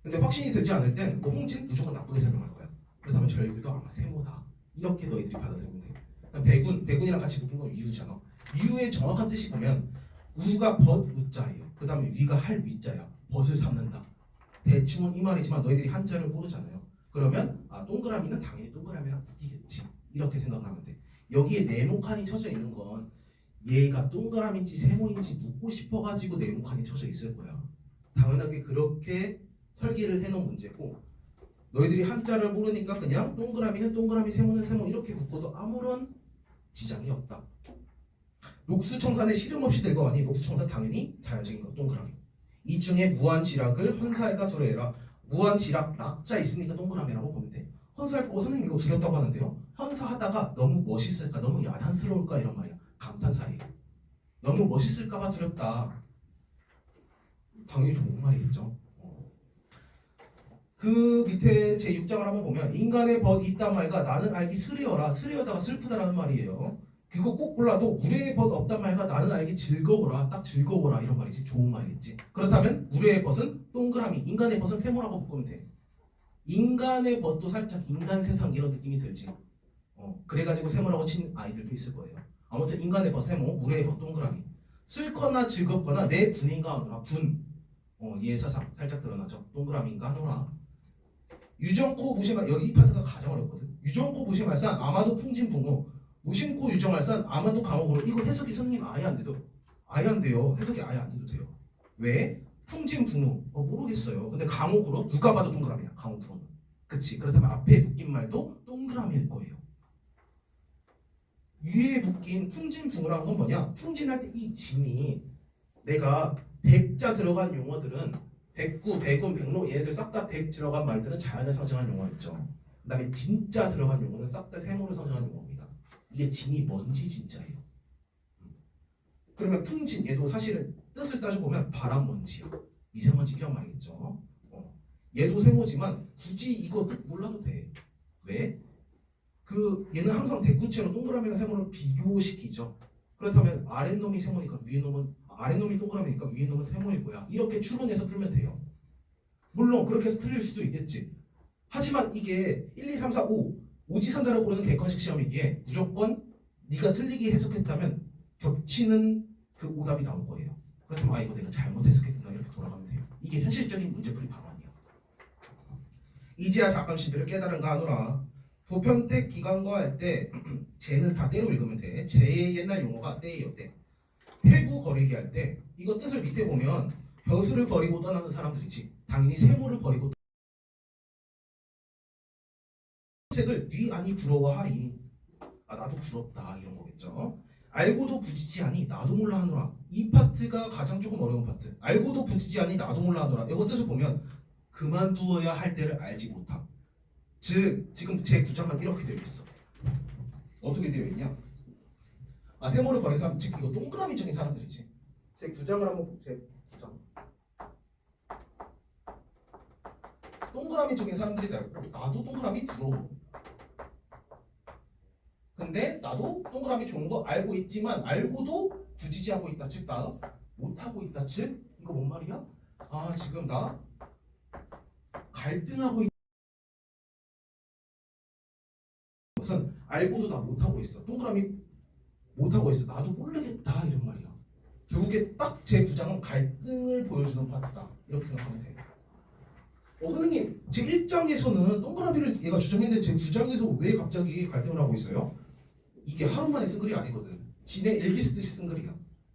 근데 확신이 들지 않을 땐 뭐 홍진 무조건 나쁘게 설명할 거야. 그렇다면 절규도 아마 세모다. 이렇게 너희들이 받아들이면 돼. 배군이랑 같이 묶은 건 위유잖아. 위유의 정확한 뜻이 보면 우가 벗 우자예요. 그 다음에 위가 할 위자야. 벗을 삼는다. 대충은 이 말이지만 너희들이 한자를 모르잖아요. 그러면 동그라미는 당연히 동그라미랑 묶이겠지. 이렇게 생각을 하면 돼. 여기에 네모칸이 쳐져 있는 건 얘가 동그라미인지 세모인지 묻고 싶어가지고 네모칸이 쳐져 있을 거야. 당연하게 그렇게 설계를 해놓은 문제고, 너희들이 한자를 모르니까 그냥 동그라미는 동그라미, 세모는 세모 이렇게 묶어도 아무런 지장이 없다. 녹수청산에 실험 없이 될 거 아니. 녹수청산 당연히 자연적인 거 동그라미. 이 중에 무한지락을 헌사할까 두려해라. 무한지락 락자 있으니까 동그라미라고 보면 돼. 헌사할 거 선생님 이거 두렵다고 하는데요. 헌사하다가 너무 멋있을까 너무 야단스러울까 이런 말이야. 감탄사예요. 너무 멋있을까봐 두렵다. 당연히 좋은 말이겠죠. 그 밑에 제 6장을 한번 보면 인간의 벗이 있단 말과 나는 알기 스리어라. 스리어다가 슬프다라는 말이에요. 그거 꼭 골라도 우리의 벗 없단 말과 나는 알기 즐거워라. 딱 즐거워라 이런 말이지. 좋은 말이겠지. 그렇다면 우리의 벗은 동그라미, 인간의 벗은 세모라고 보면 돼. 인간의 벗도 살짝 인간 세상 이런 느낌이 들지. 그래가지고 세모라고 친 아이들도 있을 거예요. 아무튼 인간의 벗 세모, 우리의 벗 동그라미. 싫거나 즐겁거나 내 분인가 하노라. 분. 예사상 살짝 드러나죠. 동그라미인가 하노라. 유정코 무심할, 여기 이 파트가 가장 어렵거든. 유정코 무심할산 아마도 풍진붕어. 무심코 유정할산 아마도 강호구로. 이거 해석이 선생님 아예 안 돼도 아예 안 돼요. 해석이 아예 안 돼도 돼요. 왜? 풍진붕어 모르겠어요. 근데 강호구로 누가 봐도 동그라미야. 강호구로는. 그치. 그렇다면 앞에 묶인 말도 동그라미일 거예요. 위에 묶인 풍진붕어라는 건 뭐냐? 풍진할 때 이 진이 내가 백자 들어간 용어들은 백구, 백운, 백로 얘네들 싹 다 백 들어간 말들은 자연을 상징하는 용어였죠. 그 다음에 진자 들어간 용어는 싹 다 세모를 상징하는 용어입니다. 이게 진이 뭔지 진짜예요. 그러면 풍진 얘도 사실은 뜻을 따져보면 바람 먼지야. 미세먼지 기억 말이겠죠. 얘도 세모지만 굳이 이거 뜻 몰라도 돼. 왜? 얘는 항상 대꾸체로 동그라미랑 세모를 비교시키죠. 그렇다면 아랫놈이 세모니까 위에 놈은 아랫놈이 동그라미니까 위에 놈은 세모일 거야. 이렇게 추론해서 풀면 돼요. 물론 그렇게 해서 틀릴 수도 있겠지. 하지만 이게 1, 2, 3, 4, 5 오지선다라고 부르는 객관식 시험이기에 무조건 네가 틀리게 해석했다면 겹치는 그 오답이 나올 거예요. 그렇다면 이거 내가 잘못 해석했구나 이렇게 돌아가면 돼요. 이게 현실적인 문제풀이 방안이에요. 이제야 잠깐 신비를 깨달은가 하노라. 보편택 기관과 할 때 쟤는 다 때로 읽으면 돼. 쟤의 옛날 용어가 때예요. 때. 태부 거리기 할 때 이거 뜻을 밑에 보면 벼슬을 버리고 떠나는 사람들이지. 당연히 세모를 버리고 책을 네 아니 부러워하리. 나도 부럽다 이런 거겠죠. 알고도 부지지하니 나도 몰라 하노라. 이 파트가 가장 조금 어려운 파트. 알고도 부지지하니 나도 몰라 하노라. 이거 뜻을 보면 그만두어야 할 때를 알지 못함. 즉 지금 제 구장은 이렇게 되어 있어. 어떻게 되어 있냐? 세모를 버린 사람, 즉 이거 동그라미적인 사람들이지. 제 구장을 한번 제 구장. 동그라미적인 사람들이 되고 나도 동그라미 부러워. 근데 나도 동그라미 좋은 거 알고 있지만 알고도 부지지하고 있다. 즉 나 못하고 있다. 즉 이거 뭔 말이야? 지금 나 갈등하고 있는 것은 알고도 나 못하고 있어. 동그라미 못하고 있어. 나도 모르겠다 이런 말이야. 결국에 딱 제 구장은 갈등을 보여주는 파트다. 이렇게 생각하면 돼요. 선생님 제 1장에서는 동그라미를 얘가 주장했는데 제 9장에서 왜 갑자기 갈등을 하고 있어요? 이게 하루 만에 쓴 글이 아니거든. 지네 일기 쓰듯이 쓴 글이야.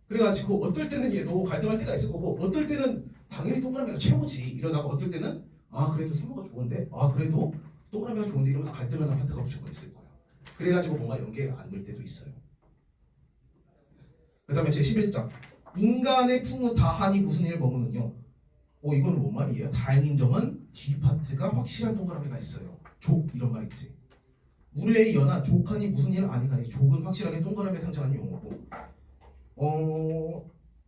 그래가지고 어떨 때는 얘도 갈등할 때가 있을 거고 어떨 때는 당연히 동그라미가 최고지 이러다가 어떨 때는 그래도 세모가 좋은데 그래도 동그라미가 좋은데 이러면서 갈등하는 파트가 무조건 있을 거야. 그래가지고 뭔가 연계가 안 될 때도 있어요. 그 다음에 제 11장 인간의 풍우 다하니 무슨 일 머무는요. 이거는 뭔 말이에요? 다행인 점은 뒤 파트가 확실한 동그라미가 있어요. 족 이런 말 있지. 물의 연하 족하니 무슨 일 아니가니 족은 확실하게 동그라미에 상징하는 용어고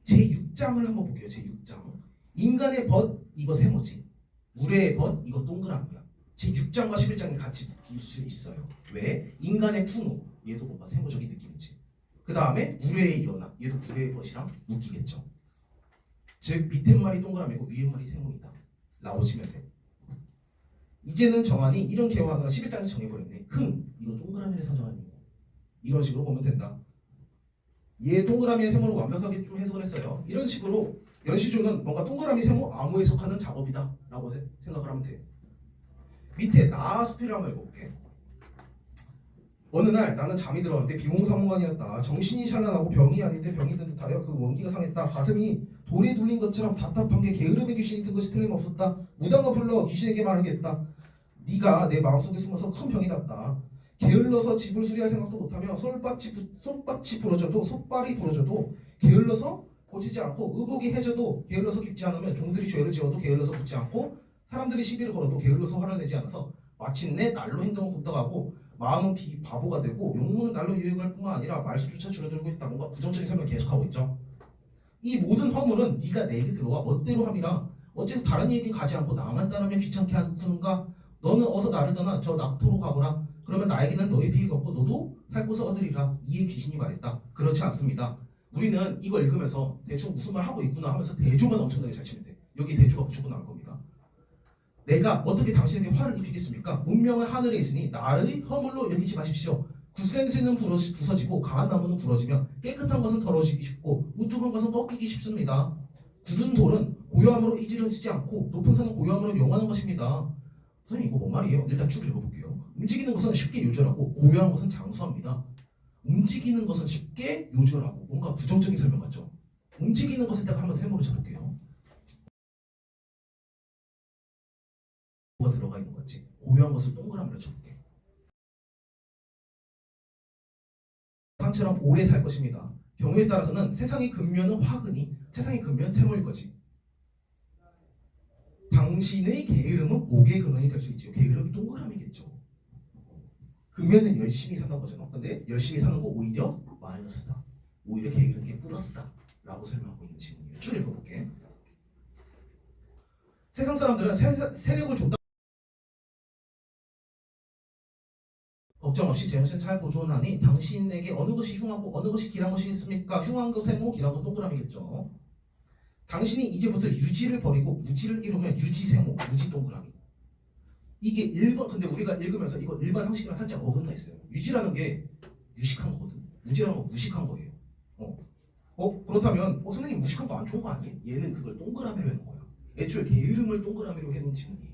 제6장을 한번 볼게요. 제6장 인간의 벗 이거 세모지 물의 벗 이거 동그라미야. 제6장과 11장이 같이 묶일 수 있어요. 왜? 인간의 풍우 얘도 뭔가 세모적인 느낌이지. 그 다음에 물의 연하 얘도 물의 벗이랑 묶이겠죠. 즉 밑에 말이 동그라미고 위에 말이 세모이다 나오시면 돼. 이제는 정하니 이런 개화하느라 11장에서 정해버렸네. 이거 동그라미를 상정하니 이런 식으로 보면 된다. 얘 동그라미의 세모를 완벽하게 좀 해석을 했어요. 이런 식으로 연시조는 뭔가 동그라미 세모 암호 해석하는 작업이다 라고 생각을 하면 돼. 밑에 나 수필을 한번 읽어볼게. 어느 날 나는 잠이 들었는데 비몽사몽간이었다. 정신이 찬란하고 병이 아닌데 병이 든 듯하여 그 원기가 상했다. 가슴이 돌에 둘린 것처럼 답답한 게 게으름의 귀신이 든 것이 틀림없었다. 무당을 불러 귀신에게 말하겠다. 네가 내 마음속에 숨어서 큰 병이 났다. 게을러서 집을 수리할 생각도 못하며 손밭이 부러져도 솥발이 부러져도 게을러서 고치지 않고 의복이 해져도 게을러서 깊지 않으면 종들이 죄를 지어도 게을러서 붙지 않고 사람들이 시비를 걸어도 게을러서 화를 내지 않아서 마침내 날로 행동을 굽다가고 마음은 바보가 되고 용문은 날로 유행할 뿐만 아니라 말수조차 줄어들고 있다. 뭔가 부정적인 설명을 계속하고 있죠. 이 모든 허물은 네가 내게 들어와 멋대로 함이라. 어째서 다른 얘기 가지 않고 나만 따르면 귀찮게 하는가? 너는 어서 나를 떠나 저 낙토로 가거라. 그러면 나에게는 너의 피해가 없고 너도 살 곳을 얻으리라. 이에 귀신이 말했다. 그렇지 않습니다. 우리는 이걸 읽으면서 대충 무슨 말 하고 있구나 하면서 대조만 엄청나게 잘 치면 돼. 여기 대조가 무조건 나올 겁니다. 내가 어떻게 당신에게 화를 입히겠습니까? 운명은 하늘에 있으니 나를 허물로 여기지 마십시오. 굳센 쇠는 부서지고 강한 나무는 부러지며 깨끗한 것은 더러워지기 쉽고 우뚝한 것은 꺾이기 쉽습니다. 굳은 돌은 고요함으로 이지러지지 않고 높은 산은 고요함으로 영원한 것입니다. 선생님 이거 뭔 말이에요? 일단 쭉 읽어볼게요. 움직이는 것은 쉽게 요절하고 고요한 것은 장수합니다. 움직이는 것은 쉽게 요절하고 뭔가 부정적인 설명 같죠? 움직이는 것을 딱 한번 세모로 쳐볼게요. 뭐가 들어가 있는 거지? 고요한 것을 동그라미로 쳐볼게. 상처럼 오래 살 것입니다. 경우에 따라서는 세상의 근면은 화근이 세상의 근면 세모일 거지. 당신의 게으름은 복의 근원이 될 수 있죠. 게으름이 동그라미겠죠. 근면은 열심히 사는 거잖아. 근데 열심히 사는 거 오히려 마이너스다. 오히려 게으른 게 플러스다 라고 설명하고 있는 지문이에요. 쭉 읽어볼게. 세상 사람들은 세력을 줬다 걱정 걱정 없이 제정신 잘 보존하니 당신에게 어느 것이 흉하고 어느 것이 길한 것이 있습니까? 흉한 거 세모, 길한 거 동그라미겠죠. 당신이 이제부터 유지를 버리고 무지를 이루면 유지 세모, 무지 동그라미. 이게 일반, 근데 우리가 읽으면서 이거 일반 상식이랑 살짝 어긋나 있어요. 유지라는 게 유식한 거거든. 무지라는 거 무식한 거예요. 그렇다면 선생님 무식한 거 안 좋은 거 아니에요? 얘는 그걸 동그라미로 해놓은 거야. 애초에 게으름을 동그라미로 해놓은 지문이에요.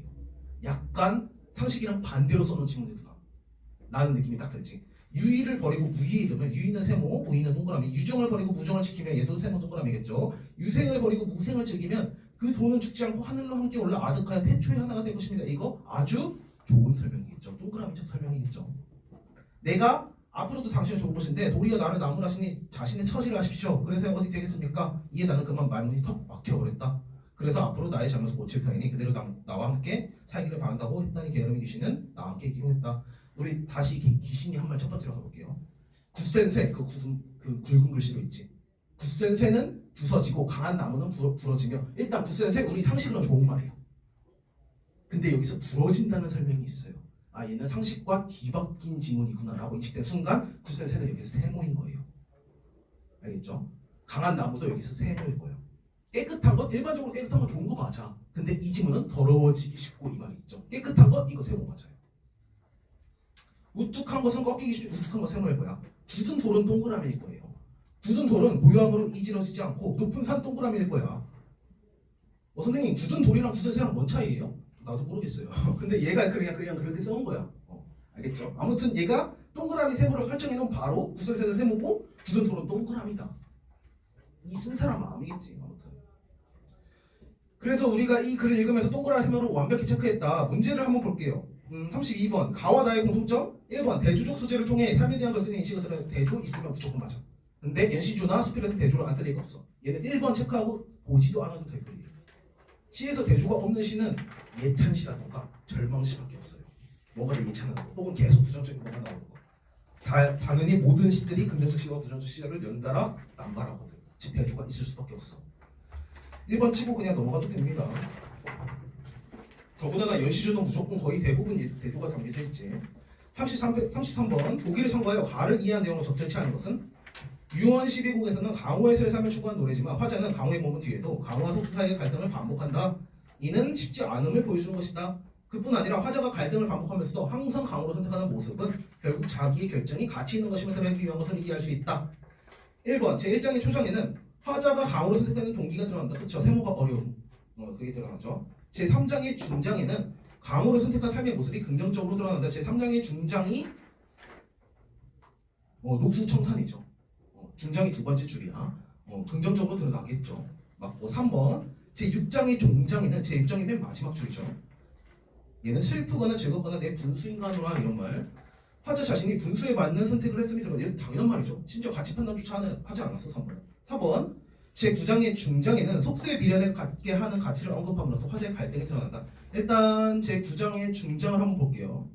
약간 상식이랑 반대로 써놓은 지문이구나 라는 느낌이 딱 들지. 유의를 버리고 무의에 이르면 유의는 세모, 무의는 동그라미. 유정을 버리고 무정을 지키면 얘도 세모 동그라미겠죠. 유생을 버리고 무생을 즐기면 그 돈은 죽지 않고 하늘로 함께 올라 아득하여 태초의 하나가 될 것입니다. 이거 아주 좋은 설명이겠죠. 동그라미적 설명이겠죠. 내가 앞으로도 당신은 좋은 것인데 도리어 나를 나무라시니 자신의 처지를 하십시오. 그래서 어디 되겠습니까? 이에 나는 그만 말문이 턱 막혀버렸다. 그래서 앞으로 나의 잘못을 고칠 터이니 그대로 나와 함께 살기를 바란다고 했더니 게으름의 귀신은 나와 함께 있기로 했다. 우리 다시 귀신이 한 말 첫 번째로 가볼게요. 굳센쇠, 그 굵은 글씨로 있지. 굳센쇠는 부서지고 강한 나무는 부러지며. 일단 굳센쇠 우리 상식으로는 좋은 말이에요. 근데 여기서 부러진다는 설명이 있어요. 아, 얘는 상식과 뒤바뀐 지문이구나 라고 인식된 순간 굳센쇠는 여기서 세모인 거예요. 알겠죠? 강한 나무도 여기서 세모일 거예요. 깨끗한 것, 일반적으로 깨끗한 건 좋은 거 맞아. 근데 이 지문은 더러워지기 쉽고 이 말이 있죠. 깨끗한 것, 이거 세모 맞아요. 우뚝한 것은 꺾이기 쉽고 우뚝한 거 세모일 거야. 굳은 돌은 동그라미일 거예요. 굳은 돌은 고요함으로 이지러지지 않고 높은 산 동그라미일 거야. 선생님 굳은 돌이랑 굳은 새랑 뭔 차이예요? 나도 모르겠어요. 근데 얘가 그냥 그렇게 써온 거야. 알겠죠? 아무튼 얘가 동그라미 세모를 설정해 놓은 바로 굳은 새는 세모고 굳은 돌은 동그라미다. 이 쓴 사람 마음이겠지. 아무튼. 그래서 우리가 이 글을 읽으면서 동그라미 세모를 완벽히 체크했다. 문제를 한번 볼게요. 32번 가와 나의 공통점. 1번 대조적 소재를 통해 삶에 대한 것을 인식을 들어 대조 있으면 무조건 맞아. 근데 연시조나 수필에서 대조를 안 쓸 리가 없어. 얘는 1번 체크하고 보지도 않아도 될 거예요. 시에서 대조가 없는 시는 예찬시라던가 절망시밖에 없어요. 뭔가를 예찬하는 거 혹은 계속 부정적인 것만 나오는 거. 당연히 모든 시들이 긍정적 시와 부정적 시를 연달아 남발하거든. 즉 대조가 있을 수밖에 없어. 1번 치고 그냥 넘어가도 됩니다. 더군다나 연시조는 무조건 거의 대부분 대조가 담겨져 있지. 33번 보기를 참고하여 가를 이해한 내용을 적절치 않은 것은 유언 12곡에서는 강호에서의 삶을 추구한 노래지만 화자는 강호의 몸은 뒤에도 강호와 속수 사이의 갈등을 반복한다. 이는 쉽지 않음을 보여주는 것이다. 그뿐 아니라 화자가 갈등을 반복하면서도 항상 강호로 선택하는 모습은 결국 자기의 결정이 가치 있는 것임을 드러내기 위한 것을 이해할 수 있다. 1번 제1장의 초장에는 화자가 강호를 선택하는 동기가 드러난다. 그쵸? 세모가 어려움. 그게 들어가죠. 제3장의 중장에는 강호를 선택한 삶의 모습이 긍정적으로 드러난다. 제3장의 중장이 녹수청산이죠. 중장이 두 번째 줄이야. 긍정적으로 드러나겠죠. 맞고 3번 제6장의 종장에는 제6장의 맨 마지막 줄이죠. 얘는 슬프거나 즐겁거나 내 분수인간으로라 이런 말. 화자 자신이 분수에 맞는 선택을 했음이 드러나. 얘는 당연한 말이죠. 심지어 가치 판단조차 하지 않았어. 3번은. 4번 제9장의 중장에는 속수의 미련을 갖게 하는 가치를 언급함으로써 화자의 갈등이 드러난다. 일단 제9장의 중장을 한번 볼게요.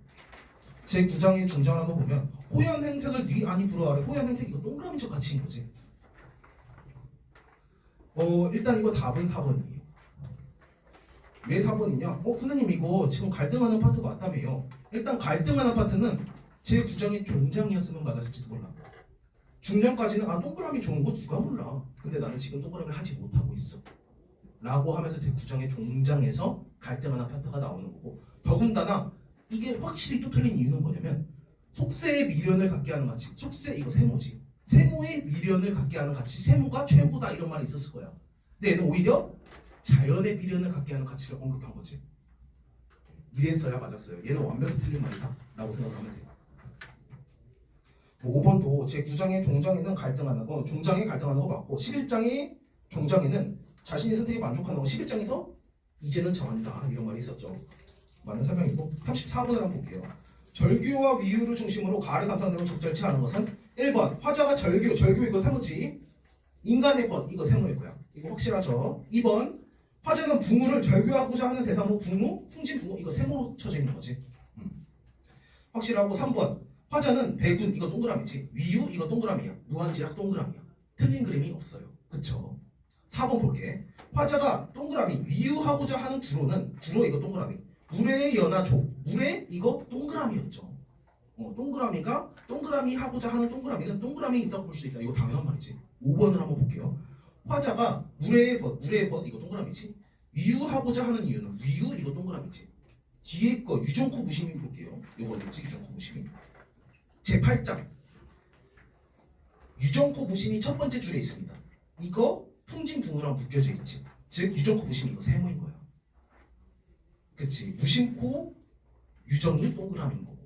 제9장의 중장을 한번 보면 호연 행색을 네 아니 불어하래. 호연 행색 이거 동그라미적 가치인 거지. 일단 이거 답은 4번이에요. 왜 4번이냐? 선생님 이거 지금 갈등하는 파트 맞다며요. 일단 갈등하는 파트는 제9장의 종장이었으면 맞았을지도 몰라. 중장까지는 동그라미 좋은 거 누가 몰라. 근데 나는 지금 동그라미를 하지 못하고 있어. 라고 하면서 제9장의 종장에서 갈등하는 파트가 나오는 거고, 더군다나 이게 확실히 또 틀린 이유는 뭐냐면 속세의 미련을 갖게 하는 가치. 속세 이거 세모지. 세모의 미련을 갖게 하는 가치. 세모가 최고다 이런 말이 있었을 거야. 근데 얘는 오히려 자연의 미련을 갖게 하는 가치를 언급한 거지. 이랬어야 맞았어요. 얘는 완벽히 틀린 말이다 라고 생각하면 돼요. 5번도 제9장의 종장에는 갈등하는 거, 종장에 갈등하는 거 맞고 11장의 종장에는 자신의 선택에 만족하는 거. 11장에서 이제는 정한다 이런 말이 있었죠. 많은 설명이고 34번을 한번 볼게요. 절규와 위유를 중심으로 가를 감상하는 내용을 적절치 않은 것은 1번 화자가 절규 이거 세모지. 인간의 것 이거 세모일 거야. 이거 확실하죠. 2번 화자는 붕우를 절규하고자 하는 대상으로 붕우, 풍진 붕우 이거 세모로 쳐져 있는 거지. 확실하고 3번 화자는 배군 이거 동그라미지. 위유 이거 동그라미야. 무한지락 동그라미야. 틀린 그림이 없어요. 그쵸? 4번 볼게. 화자가 동그라미 위유하고자 하는 구로 이거 동그라미. 물의 연하조 물의 이거 동그라미였죠. 동그라미 하고자 하는 동그라미는 동그라미 있다고 볼 수 있다. 이거 당연한 말이지. 5번을 한번 볼게요. 화자가 물의 벗 이거 동그라미지. 위유하고자 하는 이유는 위유 이거 동그라미지. 뒤에 거 유전코 무심히 볼게요. 이거 어딨지? 유전코 무심히. 제8장 유전코 무심이 첫 번째 줄에 있습니다. 이거 풍진붕어랑 묶여져 있지. 즉 유전코 무심이 이거 세모인 거야. 그치? 무심코 유정이 동그라미인 거고.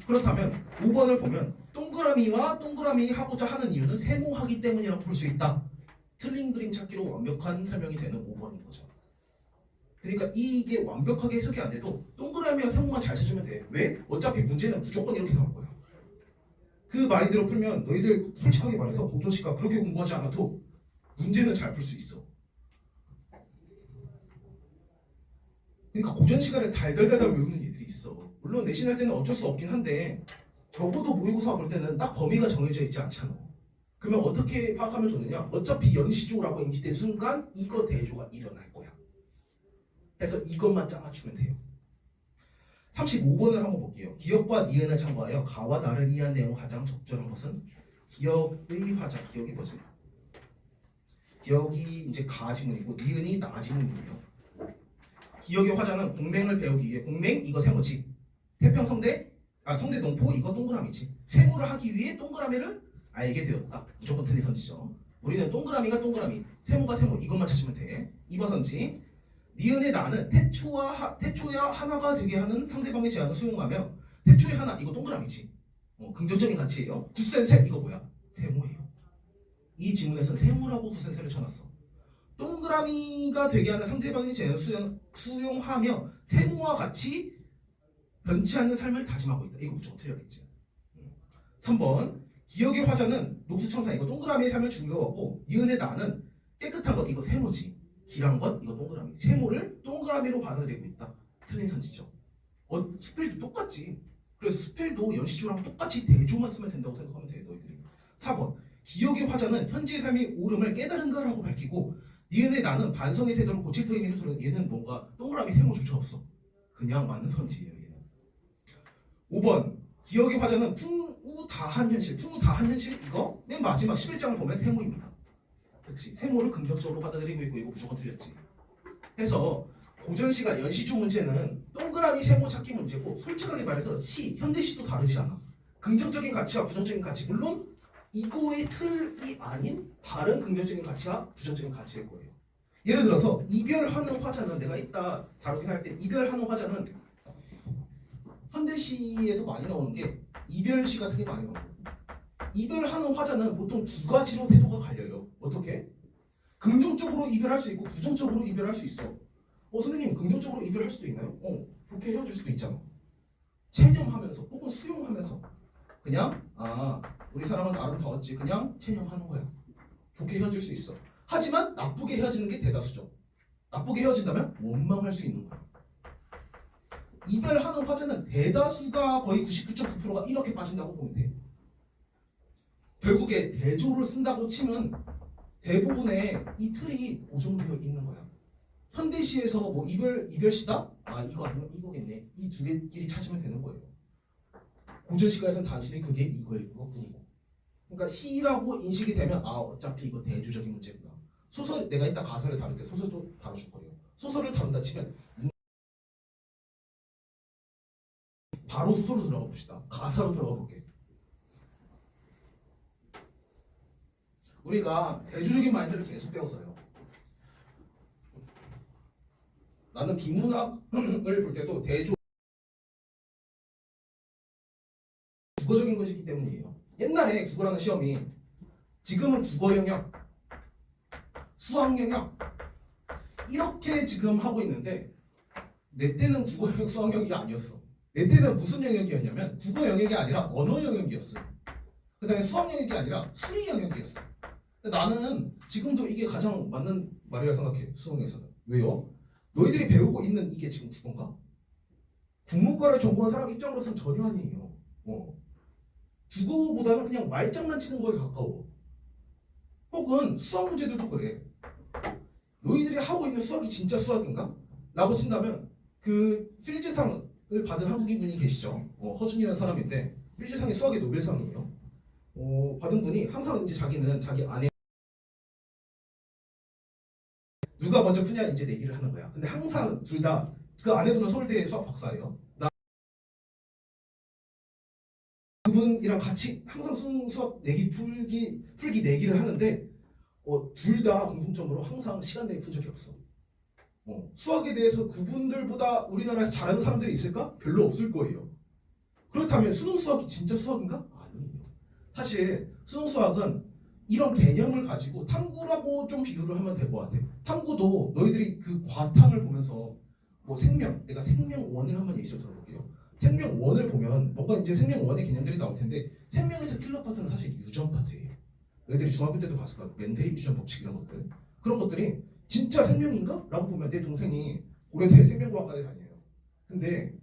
그렇다면 5번을 보면 동그라미와 동그라미 하고자 하는 이유는 세모하기 때문이라고 볼 수 있다. 틀린 그림 찾기로 완벽한 설명이 되는 5번인 거죠. 그러니까 이게 완벽하게 해석이 안 돼도 동그라미와 세모만 잘 찾으면 돼. 왜? 어차피 문제는 무조건 이렇게 나올 거야. 그 마인드로 풀면 너희들 솔직하게 말해서 고조시가 그렇게 공부하지 않아도 문제는 잘 풀 수 있어. 그러니까 고전 시간에 달달달달 외우는 애들이 있어. 물론 내신할 때는 어쩔 수 없긴 한데 적어도 모의고사 볼 때는 딱 범위가 정해져 있지 않잖아. 그러면 어떻게 파악하면 좋느냐? 어차피 연시조라고 인지된 순간 이거 대조가 일어날 거야. 그래서 이것만 짜맞추면 돼요. 35번을 한번 볼게요. 기역과 니은을 참고하여 가와 나를 이해한 내용 가장 적절한 것은 기역의 화자. 기역이 뭐지? 기역이 이제 가 지문이고 니은이 나 지문이에요. 기역의 화자는 공맹을 배우기 위해 공맹 이거 세모지. 태평성대 성대 동포 이거 동그라미지. 세모를 하기 위해 동그라미를 알게 되었다. 무조건 틀린 선지죠. 우리는 동그라미가 동그라미, 세모가 세모 이것만 찾으면 돼. 2번 선지. 니은의 나는 태초야 하나가 되게 하는 상대방의 제안을 수용하며 태초의 하나 이거 동그라미지. 긍정적인 가치예요. 구센세 이거 뭐야? 세모예요. 이 지문에서는 세모라고 구센세를 쳐놨어. 동그라미가 되게 하는 상대방의 제안을 수용하며 세모와 같이 변치 않는 삶을 다짐하고 있다. 이거 무조건 틀려야겠지. 3번 기역의 화자는 녹수청산 이거 동그라미의 삶을 중요하고 니은의 나는 깨끗한 것 이거 세모지. 길한 것 이거 동그라미. 세모를 동그라미로 받아들이고 있다. 틀린 선지죠. 스펠도 똑같지. 그래서 스펠도 연시조랑 똑같이 대조만 쓰면 된다고 생각하면 돼 너희들이. 4번 기역의 화자는 현재의 삶이 옳음을 깨달은가라고 밝히고 니은의 나는 반성의 태도를 고칠 터임을 토론. 얘는 뭔가 동그라미 세모조차 없어. 그냥 맞는 선지예요 얘는. 5번 기역의 화자는 풍우다한 현실. 풍우다한 현실 이거 맨 마지막 11장을 보면 세모입니다. 그치? 세모를 긍정적으로 받아들이고 있고 이거 무조건 틀렸지. 해서 고전시가 연시조 문제는 동그라미 세모 찾기 문제고 솔직하게 말해서 현대시도 다르지 않아. 긍정적인 가치와 부정적인 가치 물론 이거의 틀이 아닌 다른 긍정적인 가치와 부정적인 가치일 거예요. 예를 들어서 이별하는 화자는 내가 이따 다루긴 할 때 이별하는 화자는 현대시에서 많이 나오는 게 이별시 같은 게 많이 나오거든요. 이별하는 화자는 보통 두 가지로 태도가 갈려요. 어떻게? 긍정적으로 이별할 수 있고 부정적으로 이별할 수 있어. 선생님 긍정적으로 이별할 수도 있나요? 좋게 헤어질 수도 있잖아. 체념하면서 혹은 수용하면서 그냥 우리 사랑은 아름다웠지 그냥 체념하는 거야. 좋게 헤어질 수 있어. 하지만 나쁘게 헤어지는 게 대다수죠. 나쁘게 헤어진다면 원망할 수 있는 거야. 이별하는 화자는 대다수가 거의 99.9%가 이렇게 빠진다고 보면 돼. 결국에 대조를 쓴다고 치면 대부분의 이 틀이 고정되어 있는 거야. 현대시에서 뭐 이별시다? 이거 아니면 이거겠네. 이 두 개끼리 찾으면 되는 거예요. 고전시가에서는 단순히 그게 이거일 뿐이고. 그러니까 시라고 인식이 되면 어차피 이거 대조적인 문제구나. 소설 내가 이따 가사를 다룰 때 소설도 다뤄줄 거예요. 소설을 다룬다 치면 바로 소설로 들어가 봅시다. 가사로 들어가 볼게. 우리가 대조적인 마인드를 계속 배웠어요. 나는 비문학을 볼 때도 대조 국어적인 것이기 때문이에요. 옛날에 국어라는 시험이 지금은 국어 영역, 수학 영역 이렇게 지금 하고 있는데 내 때는 국어 영역, 수학 영역이 아니었어. 내 때는 무슨 영역이었냐면 국어 영역이 아니라 언어 영역이었어. 그 다음에 수학 영역이 아니라 수리 영역이었어. 근데 나는 지금도 이게 가장 맞는 말이라 생각해. 수능에서는. 왜요? 너희들이 배우고 있는 이게 지금 국어인가? 국문과를 전공한 사람 입장으로서는 전혀 아니에요. 국어보다는 그냥 말장난치는 거에 가까워. 혹은 수학 문제들도 그래. 너희들이 하고 있는 수학이 진짜 수학인가? 라고 친다면 그 필지상 받은 한국인 분이 계시죠. 허준이라는 사람인데 일제상의 수학의 노벨상이에요. 받은 분이 항상 이제 자기는 자기 아내 누가 먼저 푸냐 이제 내기를 하는 거야. 근데 항상 둘 다 그 아내분은 서울대 수학 박사예요. 그분이랑 같이 항상 수학 내기 풀기 내기를 하는데 둘 다 공통점으로 항상 시간 내에 푼 적이 없어. 수학에 대해서 그분들보다 우리나라에서 잘하는 사람들이 있을까? 별로 없을 거예요. 그렇다면 수능 수학이 진짜 수학인가? 아니에요. 사실 수능 수학은 이런 개념을 가지고 탐구라고 좀 비유를 하면 될 것 같아. 탐구도 너희들이 그 과탐을 보면서 뭐 내가 생명원을 한번 예시로 들어볼게요. 생명원을 보면 뭔가 이제 생명원의 개념들이 나올 텐데 생명에서 킬러 파트는 사실 유전 파트예요. 너희들이 중학교 때도 봤을 거야. 멘델의 유전 법칙 이런 것들. 그런 것들이 진짜 생명인가? 라고 보면 내 동생이 고려대 생명과학과에 다녀요. 근데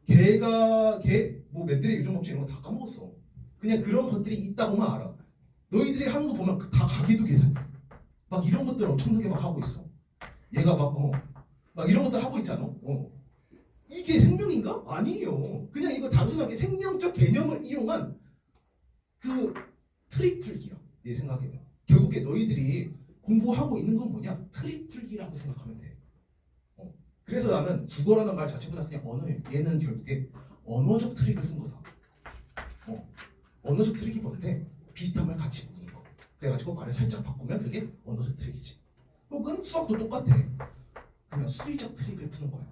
걔 멘델의 유전 법칙 이런 거 다 까먹었어. 그냥 그런 것들이 있다고만 알아. 너희들이 하는 거 보면 다 가계도 계산이야. 막 이런 것들 엄청나게 막 하고 있어. 얘가 막 이런 것들 하고 있잖아. 이게 생명인가? 아니에요. 그냥 이거 단순하게 생명적 개념을 이용한 그 트릭 풀기야. 내 생각에는. 결국에 너희들이 공부하고 있는 건 뭐냐? 트릭 풀기라고 생각하면 돼. 그래서 나는 국어라는 말 자체보다 그냥 언어예요. 얘는 결국에 언어적 트릭을 쓴 거다. 언어적 트릭이 뭔데? 비슷한 말 같이 보는 거. 그래가지고 말을 살짝 바꾸면 그게 언어적 트릭이지. 혹은 수학도 똑같아. 그냥 수리적 트릭을 푸는 거야.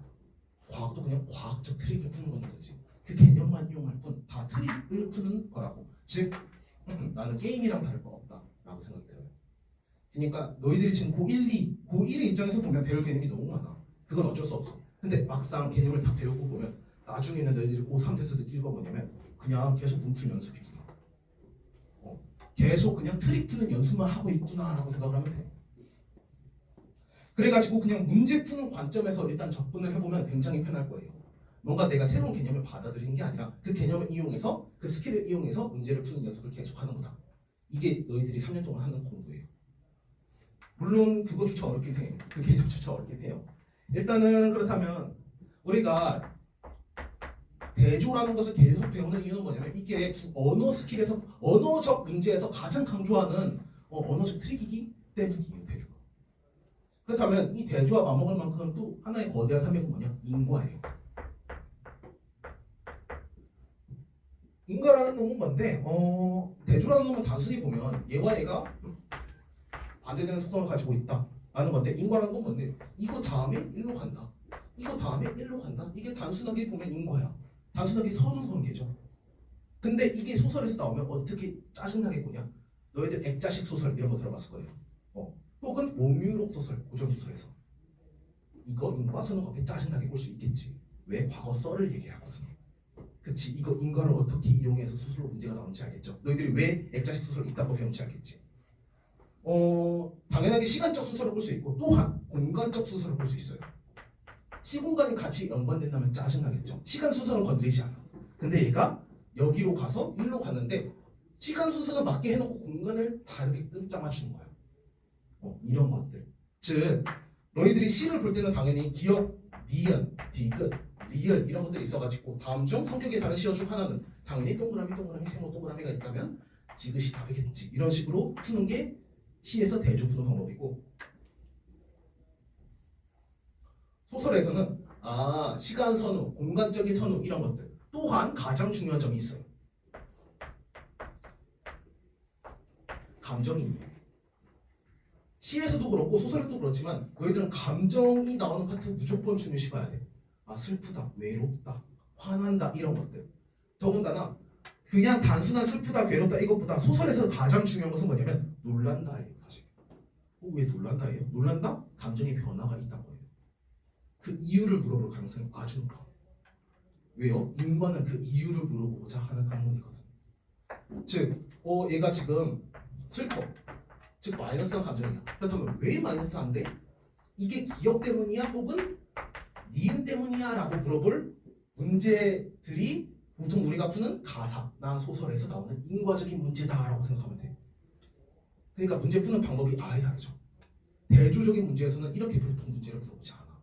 과학도 그냥 과학적 트릭을 푸는 거는 거지. 그 개념만 이용할 뿐 다 트릭을 푸는 거라고. 즉 나는 게임이랑 다를 바 없다라고 생각이 들어요. 그러니까 너희들이 지금 고1의 입장에서 보면 배울 개념이 너무 많아. 그건 어쩔 수 없어. 근데 막상 개념을 다 배우고 보면 나중에는 너희들이 고3 돼서 느낄 거 뭐냐면 그냥 계속 문풀 연습이구나. 계속 그냥 트릭 푸는 연습만 하고 있구나라고 생각을 하면 돼. 그래가지고 그냥 문제 푸는 관점에서 일단 접근을 해보면 굉장히 편할 거예요. 뭔가 내가 새로운 개념을 받아들이는 게 아니라 그 개념을 이용해서 그 스킬을 이용해서 문제를 푸는 연습을 계속하는 거다. 이게 너희들이 3년 동안 하는 공부예요. 물론 그거조차 어렵긴 해. 그 개념조차 어렵긴 해요. 일단은 그렇다면 우리가 대조라는 것을 계속 배우는 이유는 뭐냐면 이게 언어 스킬에서 언어적 문제에서 가장 강조하는 언어적 트릭이기 때문이에요. 대조가. 그렇다면 이 대조와 맞먹을 만큼 또 하나의 거대한 산맥은 뭐냐? 인과예요. 인과라는 놈은 뭔데? 대조라는 놈은 단순히 보면 얘와 얘가 반대되는 속성을 가지고 있다 라는 건데 인과라는 건 뭔데? 이거 다음에 일로 간다. 이거 다음에 일로 간다. 이게 단순하게 보면 인과야. 단순하게 선후 관계죠. 근데 이게 소설에서 나오면 어떻게 짜증나게 보냐? 너희들 액자식 소설 이런 거 들어봤을 거예요. 혹은 오뮤록 소설, 고전 소설에서 이거 인과 선후 관계 짜증나게 볼 수 있겠지. 왜? 과거 썰을 얘기하거든. 그치? 이거 인과를 어떻게 이용해서 소설로 문제가 나오는지 알겠죠? 너희들이 왜 액자식 소설 있다고 배운지 알겠지? 당연하게 시간적 순서를 볼 수 있고 또한 공간적 순서를 볼 수 있어요. 시공간이 같이 연관된다면 짜증나겠죠. 시간 순서는 건드리지 않아. 근데 얘가 여기로 가서 일로 가는데 시간 순서는 맞게 해놓고 공간을 다르게끔 짜맞추는 거야. 이런 것들. 즉 너희들이 시를 볼 때는 당연히 기억, 니은, 디귿, 리을 이런 것들이 있어가지고 다음 중 성격이 다른 시어 중 하나는 당연히 동그라미, 세모, 동그라미가 있다면 디귿이 답이겠지. 이런 식으로 푸는 게 시에서 대조 푸는 방법이고 소설에서는 시간 선후, 공간적인 선후 이런 것들 또한 가장 중요한 점이 있어요. 감정이에요. 시에서도 그렇고 소설에도 그렇지만 너희들은 감정이 나오는 파트 무조건 중요시 봐야 돼. 슬프다, 외롭다, 화난다 이런 것들. 더군다나 그냥 단순한 슬프다, 괴롭다 이것보다 소설에서 가장 중요한 것은 뭐냐면 놀란다예요. 사실. 왜 놀란다예요? 놀란다? 감정의 변화가 있다고 해요. 그 이유를 물어볼 가능성이 아주 높아. 왜요? 인과는 그 이유를 물어보고자 하는 학문이거든. 즉, 얘가 지금 슬퍼. 즉 마이너스한 감정이야. 그렇다면 왜 마이너스한데? 이게 기억 때문이야? 혹은 니은 때문이야? 라고 물어볼 문제들이 보통 우리가 푸는 가사나 소설에서 나오는 인과적인 문제다라고 생각하면 돼. 그러니까 문제 푸는 방법이 아예 다르죠. 대조적인 문제에서는 이렇게 보통 문제를 물어보지 않아.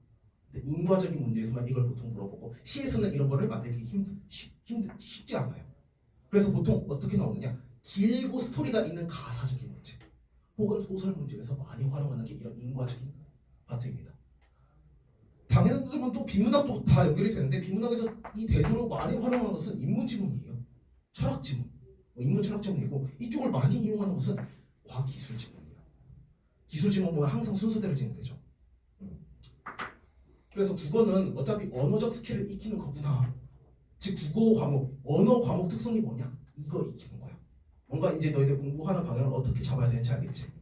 근데 인과적인 문제에서만 이걸 보통 물어보고 시에서는 이런 거를 만들기 쉽지 않아요. 그래서 보통 어떻게 나오느냐, 길고 스토리가 있는 가사적인 문제 혹은 소설 문제에서 많이 활용하는 게 이런 인과적인 파트입니다. 당연하면 또 비문학도 다 연결이 되는데 비문학에서 이 대조로 많이 활용하는 것은 인문지문이에요. 철학지문, 인문 철학지문이고 이쪽을 많이 이용하는 것은 과기술지문이에요. 기술지문 보면 항상 순서대로 진행되죠. 그래서 국어는 어차피 언어적 스킬을 익히는 거구나. 즉 국어 과목, 언어 과목 특성이 뭐냐? 이거 익히는 거야. 뭔가 이제 너희들 공부하는 방향을 어떻게 잡아야 되는지 알겠지?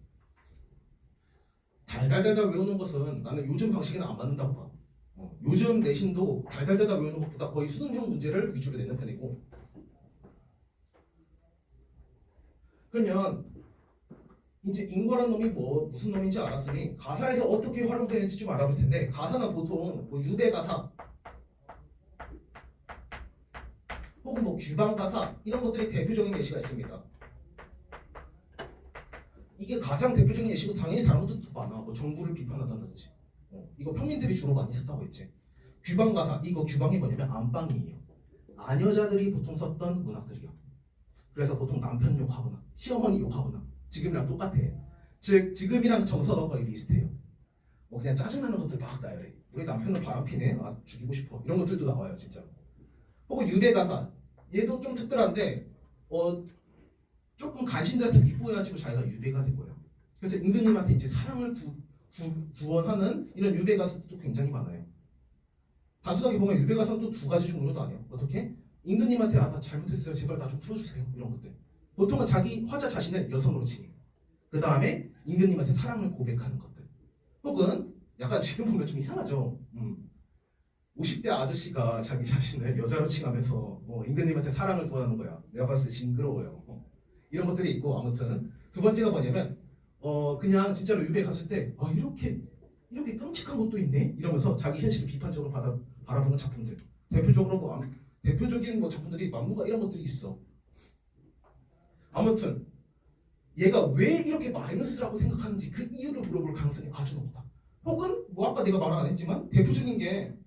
달달달달 외우는 것은 나는 요즘 방식에는 안 맞는다고 봐. 요즘 내신도 달달달달 외우는 것보다 거의 수능형 문제를 위주로 내는 편이고. 그러면 이제 인과라는 놈이 무슨 놈인지 알았으니 가사에서 어떻게 활용되는지 좀 알아볼 텐데, 가사는 보통 유배가사 혹은 규방가사 이런 것들이 대표적인 예시가 있습니다. 이게 가장 대표적인 예시고 당연히 다른 것도 많아. 정부를 비판한다든지. 이거 평민들이 주로 많이 썼다고 했지. 규방가사, 이거 규방이 뭐냐면 안방이에요. 아녀자들이 보통 썼던 문학들이요. 그래서 보통 남편 욕하거나 시어머니 욕하거나 지금이랑 똑같아. 즉 지금이랑 정서가 거의 비슷해요. 그냥 짜증나는 것들 막 나열해. 우리 남편은 바람피네, 죽이고 싶어, 이런 것들도 나와요 진짜. 혹은 유배가사, 얘도 좀 특별한데 조금 간신들한테 밉보여가지고 자기가 유배가 된 거예요. 그래서 임금님한테 이제 사랑을 구원하는 이런 유배가사도 굉장히 많아요. 단순하게 보면 유배가사는 또 두 가지 종류도 아니에요. 어떻게? 임금님한테 나 잘못했어요, 제발 나 좀 풀어주세요, 이런 것들. 보통은 자기 화자 자신을 여성으로 지니, 그 다음에 임금님한테 사랑을 고백하는 것들. 혹은 약간 지금 보면 좀 이상하죠. 50대 아저씨가 자기 자신을 여자로 칭하면서 임금님한테 사랑을 구하는 거야. 내가 봤을 때 징그러워요. 이런 것들이 있고, 아무튼 두 번째가 뭐냐면 그냥 진짜로 유배 갔을 때 이렇게 끔찍한 것도 있네 이러면서 자기 현실을 비판적으로 바라보는 작품들. 대표적인 작품들이 만무가 이런 것들이 있어. 아무튼 얘가 왜 이렇게 마이너스라고 생각하는지 그 이유를 물어볼 가능성이 아주 높다. 혹은 아까 내가 말 안 했지만 대표적인 게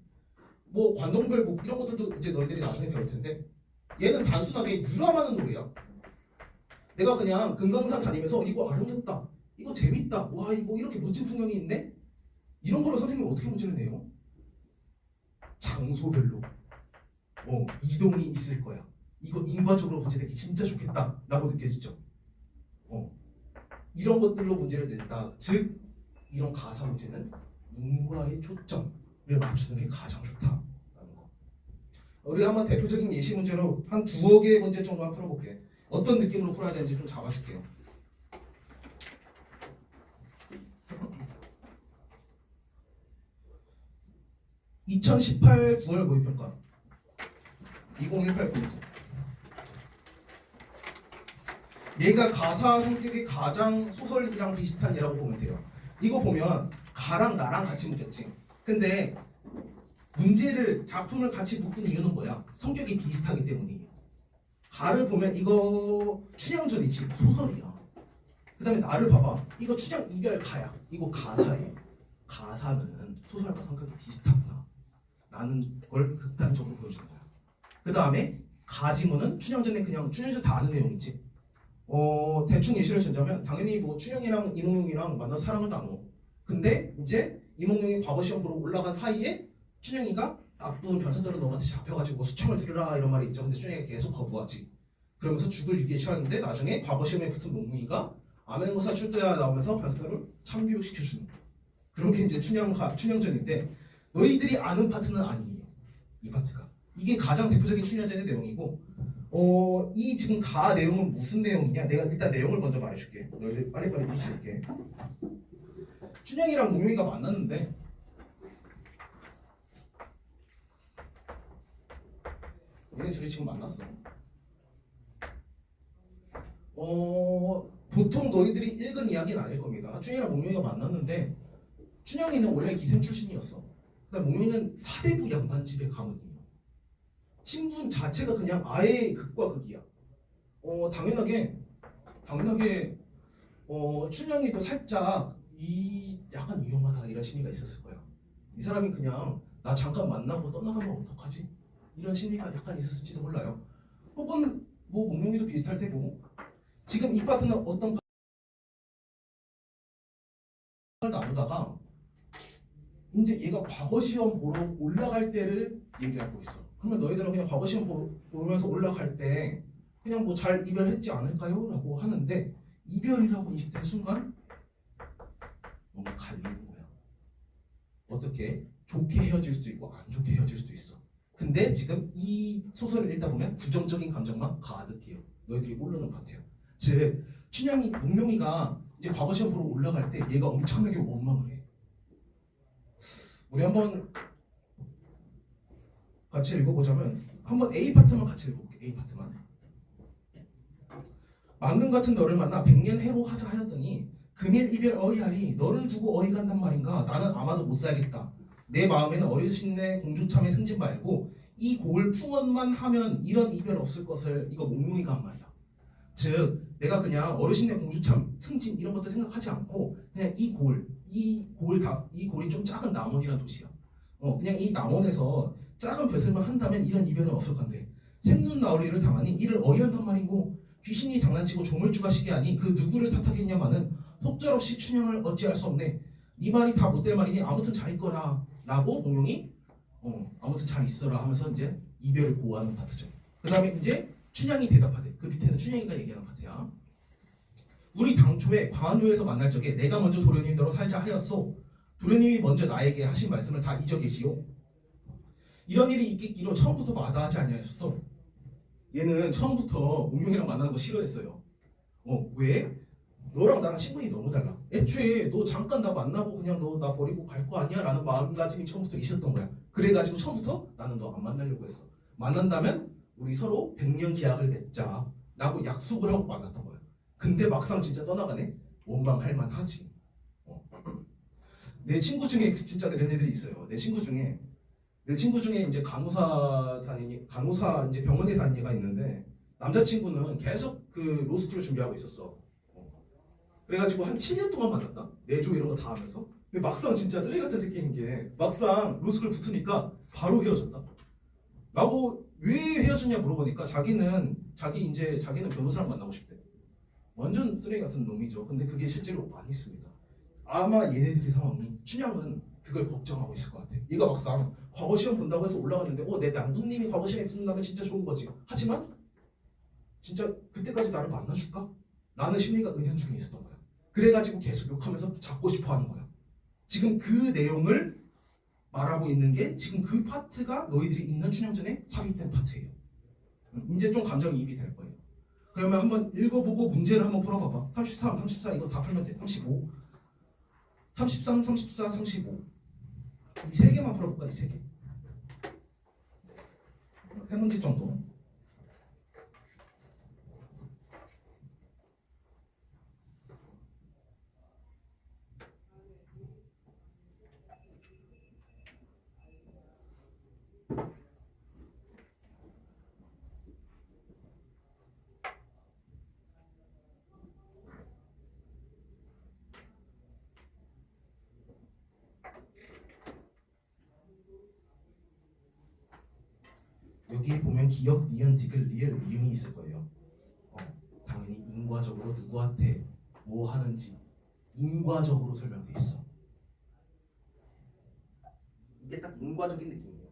관동별곡 이런 것들도 이제 너희들이 나중에 배울 텐데, 얘는 단순하게 유람하는 노래야. 내가 그냥 금강산 다니면서 이거 아름답다, 이거 재밌다, 와 이거 이렇게 멋진 풍경이 있네, 이런 거를 선생님이 어떻게 문제를 내요? 장소별로 이동이 있을 거야. 이거 인과적으로 문제되기 진짜 좋겠다 라고 느껴지죠. 이런 것들로 문제를 낸다. 즉 이런 가사 문제는 인과의 초점을 맞추는 게 가장 좋다라는 거. 우리 한번 대표적인 예시 문제로 한 2개의 문제 정도만 풀어볼게. 어떤 느낌으로 풀어야 되는지 좀 잡아줄게요. (2018) 9월 모의평가 2018 공부. 얘가 가사 성격이 가장 소설이랑 비슷한 얘라고 보면 돼요. 이거 보면 가랑 나랑 같이 묶였지. 근데 문제를, 작품을 같이 묶은 이유는 뭐야? 성격이 비슷하기 때문이에요. 가를 보면 이거 춘향전이지, 소설이야. 그 다음에 나를 봐봐. 이거 춘향 이별 가야. 이거 가사예요. 가사는 소설과 성격이 비슷하구나 라는 걸 극단적으로 보여주는 거야. 그 다음에 가지문은 춘향전에 그냥 춘향전 다 아는 내용이지. 대충 예시를 들자면 당연히 춘향이랑 이몽룡이랑 만나서 사랑을 나눠. 근데 이제 이몽룡이 과거 시험 보러 올라간 사이에 춘향이가 나쁜 변사들은 너한테 잡혀가지고 수청을 들으라 이런 말이 있죠. 근데 춘향이가 계속 거부하지. 그러면서 죽을 유기에 처했는데 나중에 과거 시험에 붙은 몽룡이가 암행어사 출두야 나오면서 변사들을 참교육시켜주는 그런 게 이제 춘향전인데, 너희들이 아는 파트는 아니에요. 이 파트가. 이게 가장 대표적인 춘향전의 내용이고, 이 지금 가 내용은 무슨 내용이냐? 내가 일단 내용을 먼저 말해줄게. 너희들 빨리빨리 부실게. 춘향이랑 몽룡이가 만났는데 얘네 둘이 지금 만났어. 보통 너희들이 읽은 이야기는 아닐 겁니다. 춘향이랑 몽룡이가 만났는데 춘향이는 원래 기생 출신이었어. 근데 몽룡이는 사대부 양반집의 가문이에요. 신분 자체가 그냥 아예 극과 극이야. 당연하게 춘향이도 살짝 약간 위험하다 이런 심리가 있었을 거야. 이 사람이 그냥 나 잠깐 만나고 떠나가면 어떡하지? 이런 심리가 약간 있었을지도 몰라요. 혹은 뭐 목룡이도 비슷할 테고 지금 이 파트는 어떤 파트를 나누다가 이제 얘가 과거 시험 보러 올라갈 때를 얘기하고 있어. 그러면 너희들은 그냥 과거 시험 보면서 올라갈 때 그냥 뭐 잘 이별했지 않을까요? 라고 하는데 이별이라고 인식된 순간 뭔가 갈리는 거야. 어떻게? 좋게 헤어질 수도 있고 안 좋게 헤어질 수도 있어. 근데 지금 이 소설을 읽다 보면 부정적인 감정만 가득해요. 너희들이 모르는 파트야. 즉 춘향이 목룡이가 이제 과거 시험 보러 올라갈 때 얘가 엄청나게 원망을 해. 우리 한번 같이 읽어보자면 한번 A 파트만 같이 읽어볼게. A 파트만. 망금 같은 너를 만나 백년 해로 하자 하였더니 금일 이별 어이하리 너를 두고 어이 간단 말인가. 나는 아마도 못 살겠다. 내 마음에는 어르신네 공주참의 승진 말고 이 곡을 풍언만 하면 이런 이별 없을 것을 이거 목룡이가 한 말이야. 즉 내가 그냥 어르신네 공주참 승진 이런 것들 생각하지 않고 그냥 이 골이 좀 작은 남원이라는 도시야. 그냥 이 남원에서 작은 벼슬만 한다면 이런 이별은 없을 건데 생눈나올리를 당하니 이를 어이한단 말이고 귀신이 장난치고 조물주가시게 하니 그 누구를 탓하겠냐마는 속절없이 춘향을 어찌할 수 없네. 네 말이 다 못될 말이니 아무튼 잘 있거라 라고 공룡이 아무튼 잘 있어라 하면서 이제 이별을 고하는 파트죠. 그 다음에 이제 춘향이 대답하대. 그 밑에는 춘향이가 얘기하는 파트야. 우리 당초에 광안루에서 만날 적에 내가 먼저 도련님대로 살자 하였소. 도련님이 먼저 나에게 하신 말씀을 다 잊어 계시오. 이런 일이 있겠기로 처음부터 마다하지 아니하였어. 얘는 처음부터 목룡이랑 만나는 거 싫어했어요. 왜? 너랑 나랑 신분이 너무 달라. 애초에 너 잠깐 나 만나고 그냥 너 나 버리고 갈 거 아니야? 라는 마음가짐이 처음부터 있었던 거야. 그래가지고 처음부터 나는 너 안 만나려고 했어. 만난다면 우리 서로 100년 계약을 맺자 라고 약속을 하고 만났던 거야. 근데 막상 진짜 떠나가네? 원망할 만하지. 내 친구 중에 진짜 그런 애들이 있어요. 내 친구 중에 이제 간호사 이제 병원에 다니는 애가 있는데 남자친구는 계속 그 로스쿨을 준비하고 있었어. 그래가지고 한 7년 동안 만났다. 내조 이런 거 다 하면서. 근데 막상 진짜 쓰레기 같은 새끼인 게 막상 로스쿨 붙으니까 바로 헤어졌다. 라고 왜 헤어졌냐 물어보니까 자기는 변호사랑 만나고 싶대. 완전 쓰레기 같은 놈이죠. 근데 그게 실제로 많이 있습니다. 아마 얘네들의 상황이 춘향은 그걸 걱정하고 있을 것 같아. 얘가 막상 과거 시험 본다고 해서 올라가는데 내 남동님이 과거 시험에 붙는다면 진짜 좋은 거지. 하지만 진짜 그때까지 나를 만나줄까? 라는 심리가 은연중에 있었던 거야. 그래가지고 계속 욕하면서 잡고 싶어 하는 거야. 지금 그 내용을 말하고 있는 게 지금 그 파트가 너희들이 읽는 춘향전에 삽입된 파트예요. 이제 좀 감정이입이 될 거예요. 그러면 한번 읽어보고 문제를 한번 풀어봐봐. 33, 34 이거 다 풀면 돼. 35, 33, 34, 35 이 세 개만 풀어볼까? 이 세 개. 세 문제 정도. 여기 보면 기역, 니은, 디귿, 리을, 미음이 있을 거예요. 당연히 인과적으로 누구한테 뭐 하는지 인과적으로 설명돼 있어. 이게 딱 인과적인 느낌이에요.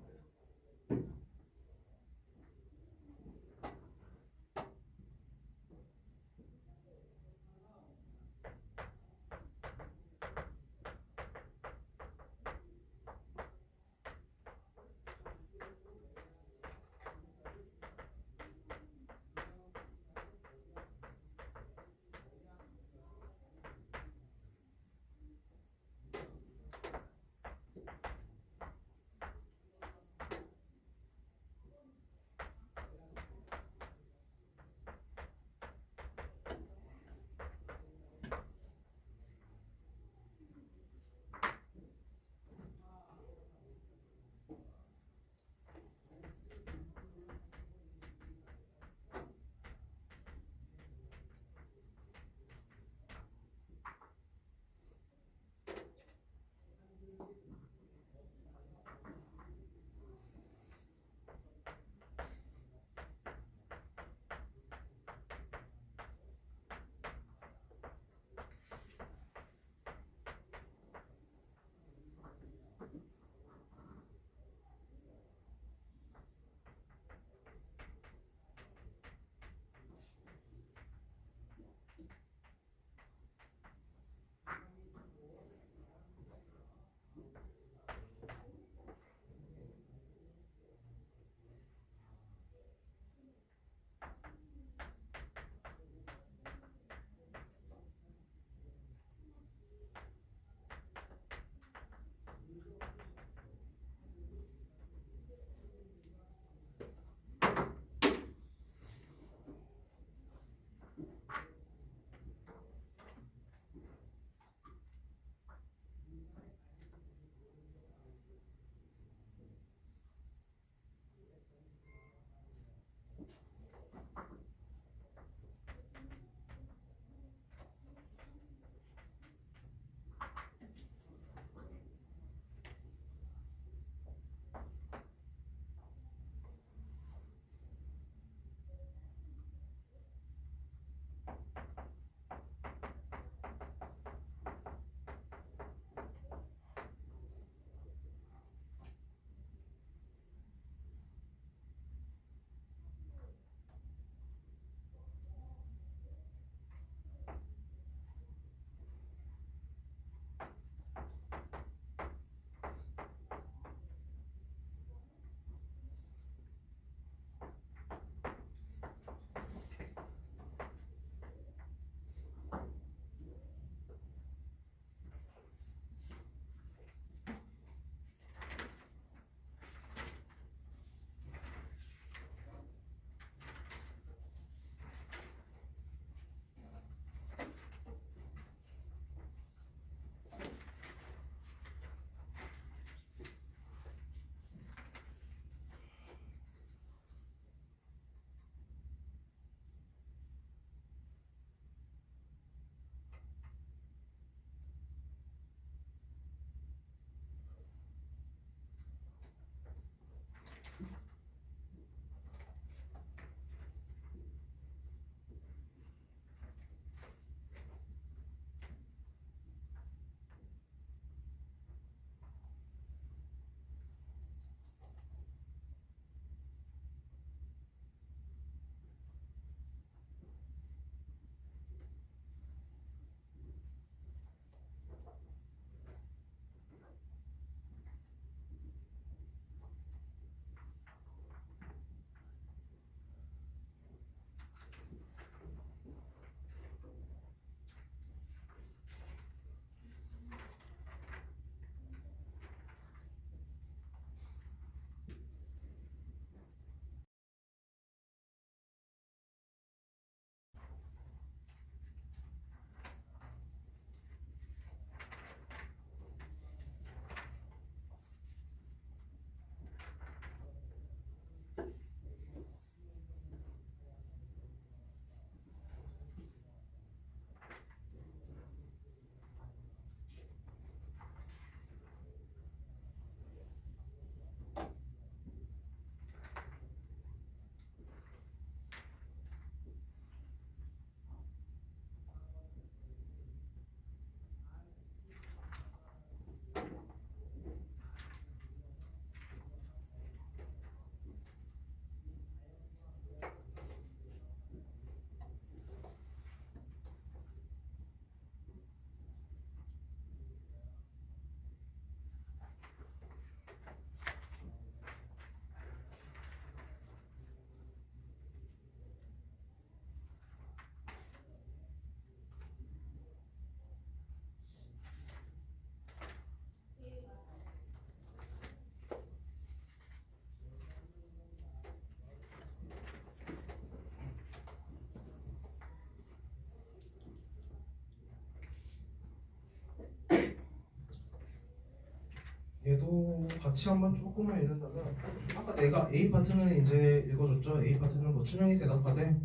얘도 같이 한번 조금만 읽는다면 아까 내가 A 파트는 이제 읽어줬죠. A 파트는 뭐 춘향이 대답하되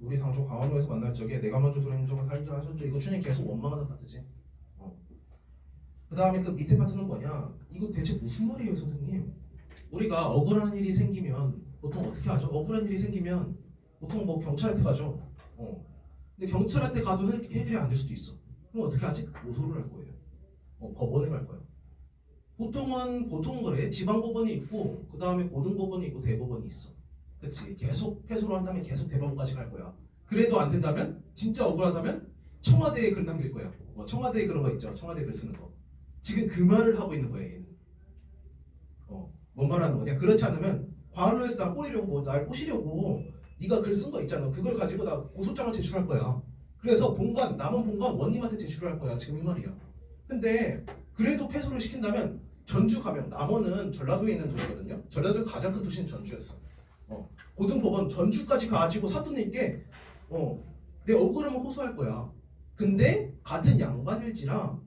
우리 당초 강원도에서 만날 적에 내가 먼저 도련님과 살자 하셨죠. 이거 춘향이 계속 원망하는 파트지. 그 다음에 그 밑에 파트는 뭐냐? 이거 대체 무슨 말이에요, 선생님? 우리가 억울한 일이 생기면 보통 어떻게 하죠? 억울한 일이 생기면 보통 뭐 경찰한테 가죠. 근데 경찰한테 가도 해결이 안 될 수도 있어. 그럼 어떻게 하지? 고소를 할 거예요. 법원에 갈 거야. 보통은 그래. 지방법원이 있고 그 다음에 고등법원이 있고 대법원이 있어. 그치? 계속 패소를 한다면 계속 대법원까지 갈 거야. 그래도 안 된다면 진짜 억울하다면 청와대에 글 남길 거야. 청와대에 그런 거 있죠. 청와대에 글 쓰는 거. 지금 그 말을 하고 있는 거야 얘는. 뭔 말하는 거냐? 그렇지 않으면 과언로에서 날 꼬리려고 날 꼬시려고 네가 글 쓴 거 있잖아. 그걸 가지고 나 고소장을 제출할 거야. 그래서 남은 본관 원님한테 제출할 거야. 지금 이 말이야. 근데 그래도 패소를 시킨다면 전주 가면 남원은 전라도에 있는 도시거든요. 전라도의 가장 큰 도시는 전주였어. 고등법원 전주까지 가지고 사돈님께 내 억울함을 호소할 거야. 근데 같은 양반일지라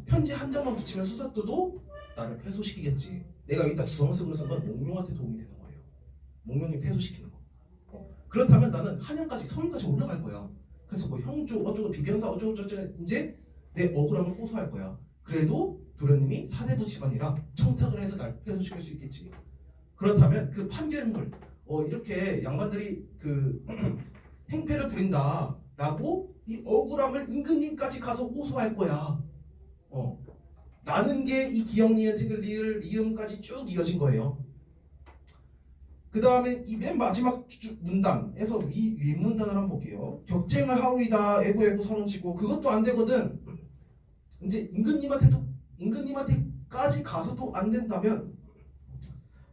편지 한 장만 붙이면 수사도도 나를 패소시키겠지. 내가 여기다 주황색으로 쓴 건 몽룡한테 도움이 되는 거예요. 몽룡이 패소시키는 거. 그렇다면 나는 한양까지 서울까지 올라갈 거야. 그래서 뭐 형조 어쩌고 비변사 어쩌고 저쩌고 이제 내 억울함을 호소할 거야. 그래도 도련님이 사대부 집안이라 청탁을 해서 날 패소시킬 수 있겠지. 그렇다면 그 판결물 이렇게 양반들이 그 행패를 부린다라고 이 억울함을 임금님까지 가서 호소할 거야. 나는 게 이 기역 니은 티글 리을 리음까지 쭉 이어진 거예요. 그 다음에 이 맨 마지막 문단에서 윗문단을 한번 볼게요. 격쟁을 하오리다 애고애고 선언치고 그것도 안 되거든. 이제 임금님한테까지 가서도 안 된다면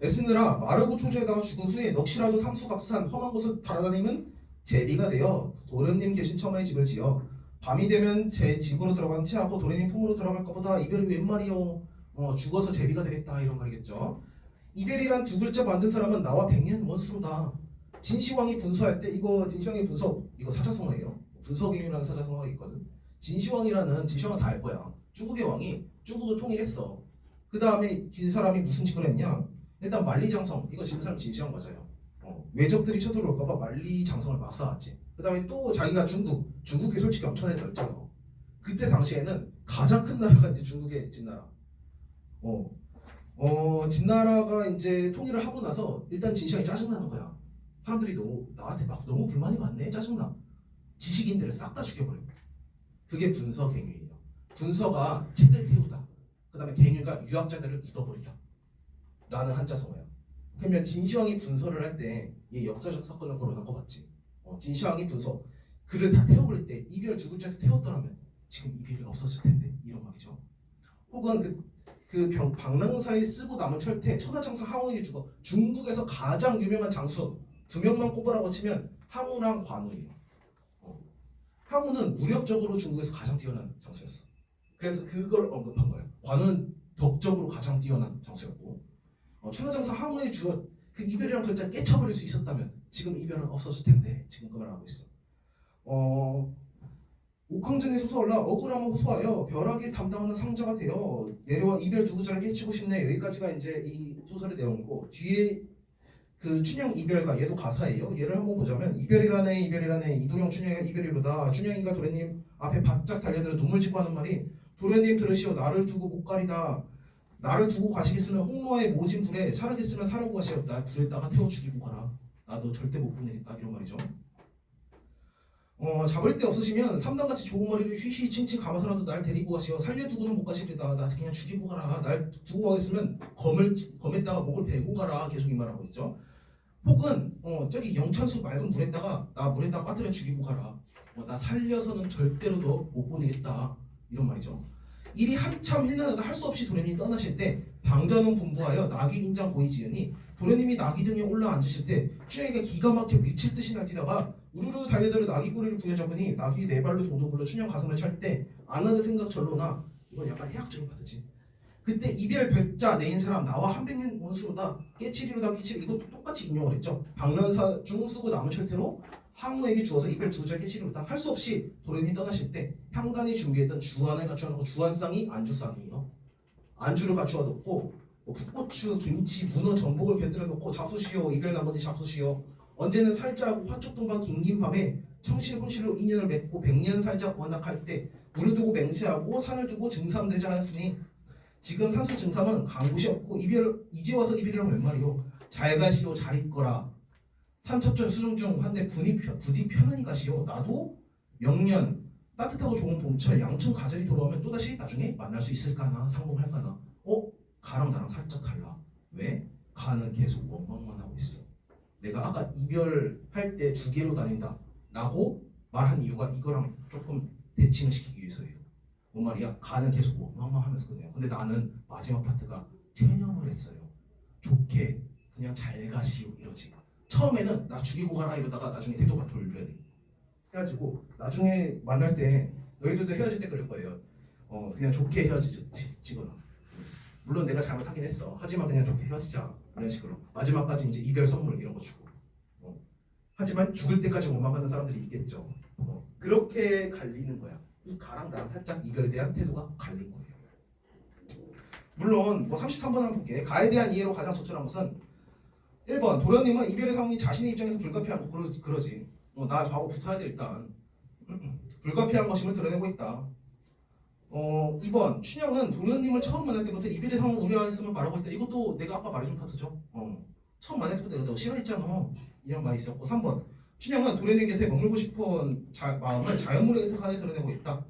애쓰느라 마르고 초조에다가 죽은 후에 넋이라도 삼수갑산 험한 곳을 달아다니면 제비가 되어 도련님 계신 처마의 집을 지어 밤이 되면 제 집으로 들어간 채하고 도련님 품으로 들어갈 것보다 이별이 웬 말이요. 죽어서 제비가 되겠다 이런 말이겠죠. 이별이란 두 글자 만든 사람은 나와 100년 원수로다. 진시황이 분서할 때 진시황의 분서 이거 사자성어예요. 분서경이라는 사자성어가 있거든. 진시황 다 알 거야. 중국의 왕이 중국을 통일했어. 그 다음에 이 사람이 무슨 짓을 했냐? 일단 만리장성 이거 지은 사람 진시황 맞아요. 외적들이 쳐들어올까봐 만리장성을 막 쌓았지. 그 다음에 또 자기가 중국이 솔직히 엄청나게 넓잖아. 그때 당시에는 가장 큰 나라가 이제 중국의 진나라. 진나라가 이제 통일을 하고 나서 일단 진시황이 짜증나는 거야. 사람들이 나한테 막 너무 불만이 많네. 짜증나. 지식인들을 싹 다 죽여버려. 그게 분서갱유예요. 분서가 책을 태우다. 그 다음에 갱유가 유학자들을 묻어버리다. 라는 한자성어야. 그러면 진시황이 분서를 할 때 역사적 사건을 거론한 것 같지. 진시황이 분서 글을 다 태워버릴 때 이별 두 글자를 태웠더라면 지금 이별이 없었을 텐데 이런 말이죠. 혹은 방랑사에 쓰고 남은 철퇴 천하장사 항우에게 죽어 중국에서 가장 유명한 장수 두 명만 꼽으라고 치면 항우랑 관우예요. 항우는 무력적으로 중국에서 가장 뛰어난 장수였어. 그래서 그걸 언급한 거예요. 관우는 덕적으로 가장 뛰어난 장수였고 천하장사 항우에 주어 그 이별이라는 글자 깨쳐버릴 수 있었다면 지금 이별은 없었을 텐데 지금 그 말을 하고 있어. 옥황전의 소설라 억울함을 호소하여 벼락에 담당하는 상자가 되어 내려와 이별 두 글자를 깨치고 싶네. 여기까지가 이제 이 소설의 내용이고 뒤에 그 춘향 이별가 얘도 가사예요. 얘를 한번 보자면 이별이라네 이도령 춘향이가 이별이로다. 춘향이가 도련님 앞에 바짝 달려들어 눈물 짓고 하는 말이 도련님 들으시오 나를 두고 못 가리다. 나를 두고 가시겠으면 홍로아의 모진 불에 사르겠으면 사르고 가시오. 나 불에다가 태워 죽이고 가라. 나도 절대 못 보내겠다 이런 말이죠. 잡을 데 없으시면 삼단같이 좋은 머리를 휘휘 칭칭 감아서라도 날 데리고 가시오. 살려두고는 못 가시리다. 나 그냥 죽이고 가라. 날 두고 가겠으면 검에다가 목을 베고 가라. 계속 이 말하고 있죠. 혹은 저기 영천수 맑은 물에다가 나 물에다가 빠뜨려 죽이고 가라. 나 살려서는 절대로도 못 보내겠다. 이런 말이죠. 일이 한참 힐난하다 할 수 없이 도련님이 떠나실 때 방전은 분부하여 낙이 인장 고이지으니 도련님이 낙이 등에 올라 앉으실 때 춘향이가 기가 막혀 미칠 듯이 날뛰다가 우르르 달려들어 낙이 꼬리를 부여잡으니 낙이 네 발로 동동 굴러 춘향 가슴을 찰 때 안 하는 생각 절로나. 이건 약간 해학적인 파트지. 그때 이별 별자 내인 사람 나와 한백년 원수로다 깨치리로다 깨치리 이것도 똑같이 인용을 했죠. 방면사 중 쓰고 남은 철퇴로 항우에게 주어서 이별 두 글자 깨치리로다. 할 수 없이 도련님이 떠나실 때 향단이 준비했던 주안을 갖춰놓고 주안상이 안주상이에요. 안주를 갖추어 놓고 뭐 풋고추, 김치, 문어, 전복을 곁들여 놓고 잡수시오 이별 나머지 잡수시오 언제는 살자하고 화촉동방 긴긴 밤에 청실혼실로 인연을 맺고 백년 살자 원학할 때 물을 두고 맹세하고 산을 두고 증삼되자 하였으니 지금 산수 증삼은 간 곳이 없고 이별 이제 와서 이별이란 웬 말이오 잘 가시오 잘 있거라 산첩전 수중중 한데 부디 편안히 가시오 나도 명년 따뜻하고 좋은 봄철 양춘 가을이 돌아오면 또다시 나중에 만날 수 있을까나 상봉할까나 가랑 나랑 살짝 달라 왜? 가는 계속 원망만 하고 있어 내가 아까 이별할 때 두 개로 다닌다 라고 말한 이유가 이거랑 조금 대칭을 시키기 위해서예요 뭔 말이야? 가는 계속 원망만 하면서 끝내요 근데 나는 마지막 파트가 체념을 했어요 좋게 그냥 잘 가시오 이러지 처음에는 나 죽이고 가라 이러다가 나중에 태도가 돌변해 해가지고 나중에 만날 때 너희들도 헤어질 때 그럴 거예요 그냥 좋게 헤어지거나 물론 내가 잘못하긴 했어 하지만 그냥 좋게 헤어지자 이런 식으로 마지막까지 이제 이별 선물 이런 거 주고 하지만 죽을 때까지 원망하는 사람들이 있겠죠 그렇게 갈리는 거야 이 가랑 나랑 살짝 이별에 대한 태도가 갈린 거예요 물론 뭐 33번 한번 볼게 가에 대한 이해로 가장 적절한 것은 1번 도련님은 이별의 상황이 자신의 입장에서 불가피하고 그러지 나 과거 붙어야 돼 일단 불가피한 것임을 드러내고 있다 2번 춘향은 도련님을 처음 만날 때부터 이별의 상황을 우려했음을 말하고 있다 이것도 내가 아까 말해준 파트죠 처음 만날 때부터 내가 너 싫어했잖아 이런 말이 있었고 3번 춘향은 도련님 곁에 머물고 싶은 마음을 자연물에 의탁하여 드러내고 있다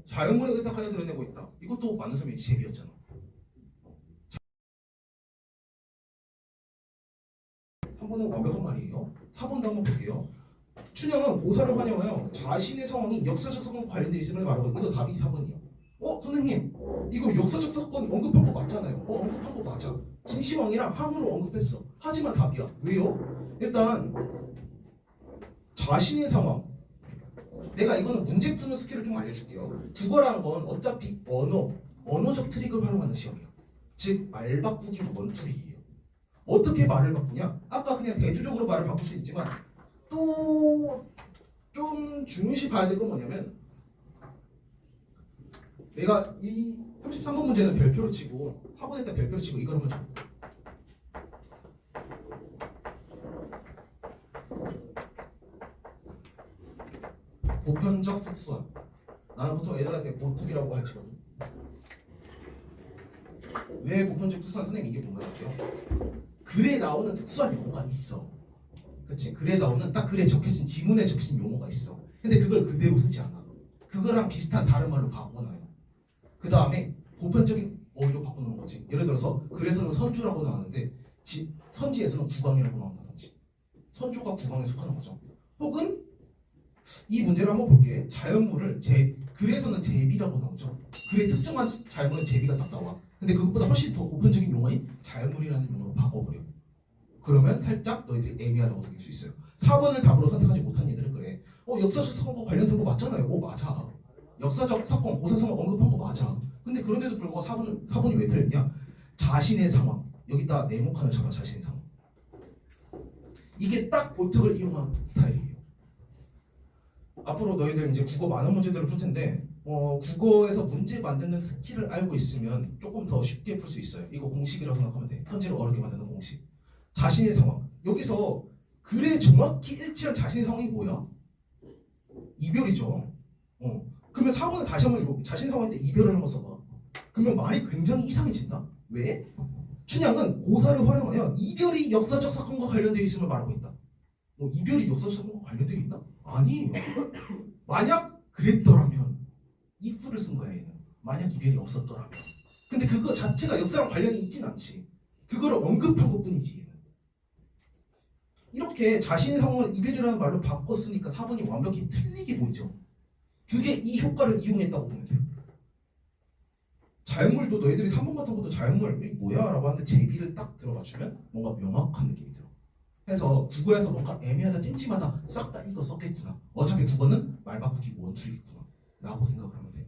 자연물에 의탁하여 드러내고 있다 이것도 많은 사람이 제비였잖아 3번은 완벽한 말이에요 4번도 한번 볼게요 춘향은 고사를 환영하여 자신의 상황이 역사적 사건과 관련돼 있음을 말하고 이거 답이 4번이에요 선생님 이거 역사적 사건 언급한 거 맞잖아요 언급한 거 맞아 진시황이랑 항으로 언급했어 하지만 답이야 왜요? 일단 자신의 상황 내가 이거는 문제 푸는 스킬을 좀 알려줄게요 국어라는 건 어차피 언어적 트릭을 활용하는 시험이야 즉 말 바꾸기 원툴이에요 어떻게 말을 바꾸냐 아까 그냥 대조적으로 말을 바꿀 수 있지만 또 좀 중요시 봐야 될 건 뭐냐면 내가 이 33번 문제는 별표를 치고 4번에다 별표를 치고 이걸 한번 적고 보편적 특수한 나는 보통 애들한테 보특이라고 하지거든 왜 보편적 특수한 선생님 이게 뭔가 할게요 글에 나오는 특수한 용어가 있어 그치 글에 나오는 딱 글에 적혀진 지문에 적혀진 용어가 있어 근데 그걸 그대로 쓰지 않아 그거랑 비슷한 다른 말로 바꿔놔요 그 다음에 보편적인 어휘로 바꿔놓는 거지 예를 들어서 글에서는 선주라고 나오는데 선지에서는 국왕이라고 나온다든지 선조가 국왕에 속하는 거죠 혹은 이 문제를 한번 볼게 자연물을 글에서는 제비라고 나오죠 글의 특정한 자연물은 제비가 딱 나와 근데 그것보다 훨씬 더 보편적인 용어인 자연물이라는 용어로 바꿔버려 그러면 살짝 너희들이 애매하다고 느낄 수 있어요 4번을 답으로 선택하지 못한 얘들은 그래 역사적 사건과 관련된 거 맞잖아요 맞아 역사적 사건, 고사성을 언급한 거 맞아 근데 그런데도 불구하고 4번이 왜 틀렸냐 자신의 상황 여기다 네모칸을 잡아 자신의 상황 이게 딱 보특을 이용한 스타일이에요 앞으로 너희들 이제 국어 많은 문제들을 풀 텐데 국어에서 문제 만드는 스킬을 알고 있으면 조금 더 쉽게 풀 수 있어요 이거 공식이라고 생각하면 돼 편지를 어렵게 만드는 공식 자신의 상황 여기서 글에 정확히 일치한 자신의 상황이 뭐야? 이별이죠 그러면 4번을 다시 한번 읽어볼게 자신의 상황인데 이별을 한번 써봐 그러면 말이 굉장히 이상해진다 왜? 춘향은 고사를 활용하여 이별이 역사적 사건과 관련되어 있음을 말하고 있다 이별이 역사적 사건과 관련되어 있나? 아니에요 만약 그랬더라면 if를 쓴 거야 얘는 만약 이별이 없었더라면 근데 그거 자체가 역사랑 관련이 있진 않지 그거를 언급한 것뿐이지 얘는 이렇게 자신의 상황을 이별이라는 말로 바꿨으니까 4번이 완벽히 틀리게 보이죠 그게 이 효과를 이용했다고 보면 돼요 자연물도 너희들이 3번 같은 것도 자연물 이게 뭐야? 라고 하는데 제비를 딱 들어가주면 뭔가 명확한 느낌이 들어 해서 국어에서 뭔가 애매하다 찜찜하다 싹 다 이거 썼겠구나 어차피 국어는 말 바꾸기 원툴이겠구나 라고 생각을 하면 돼요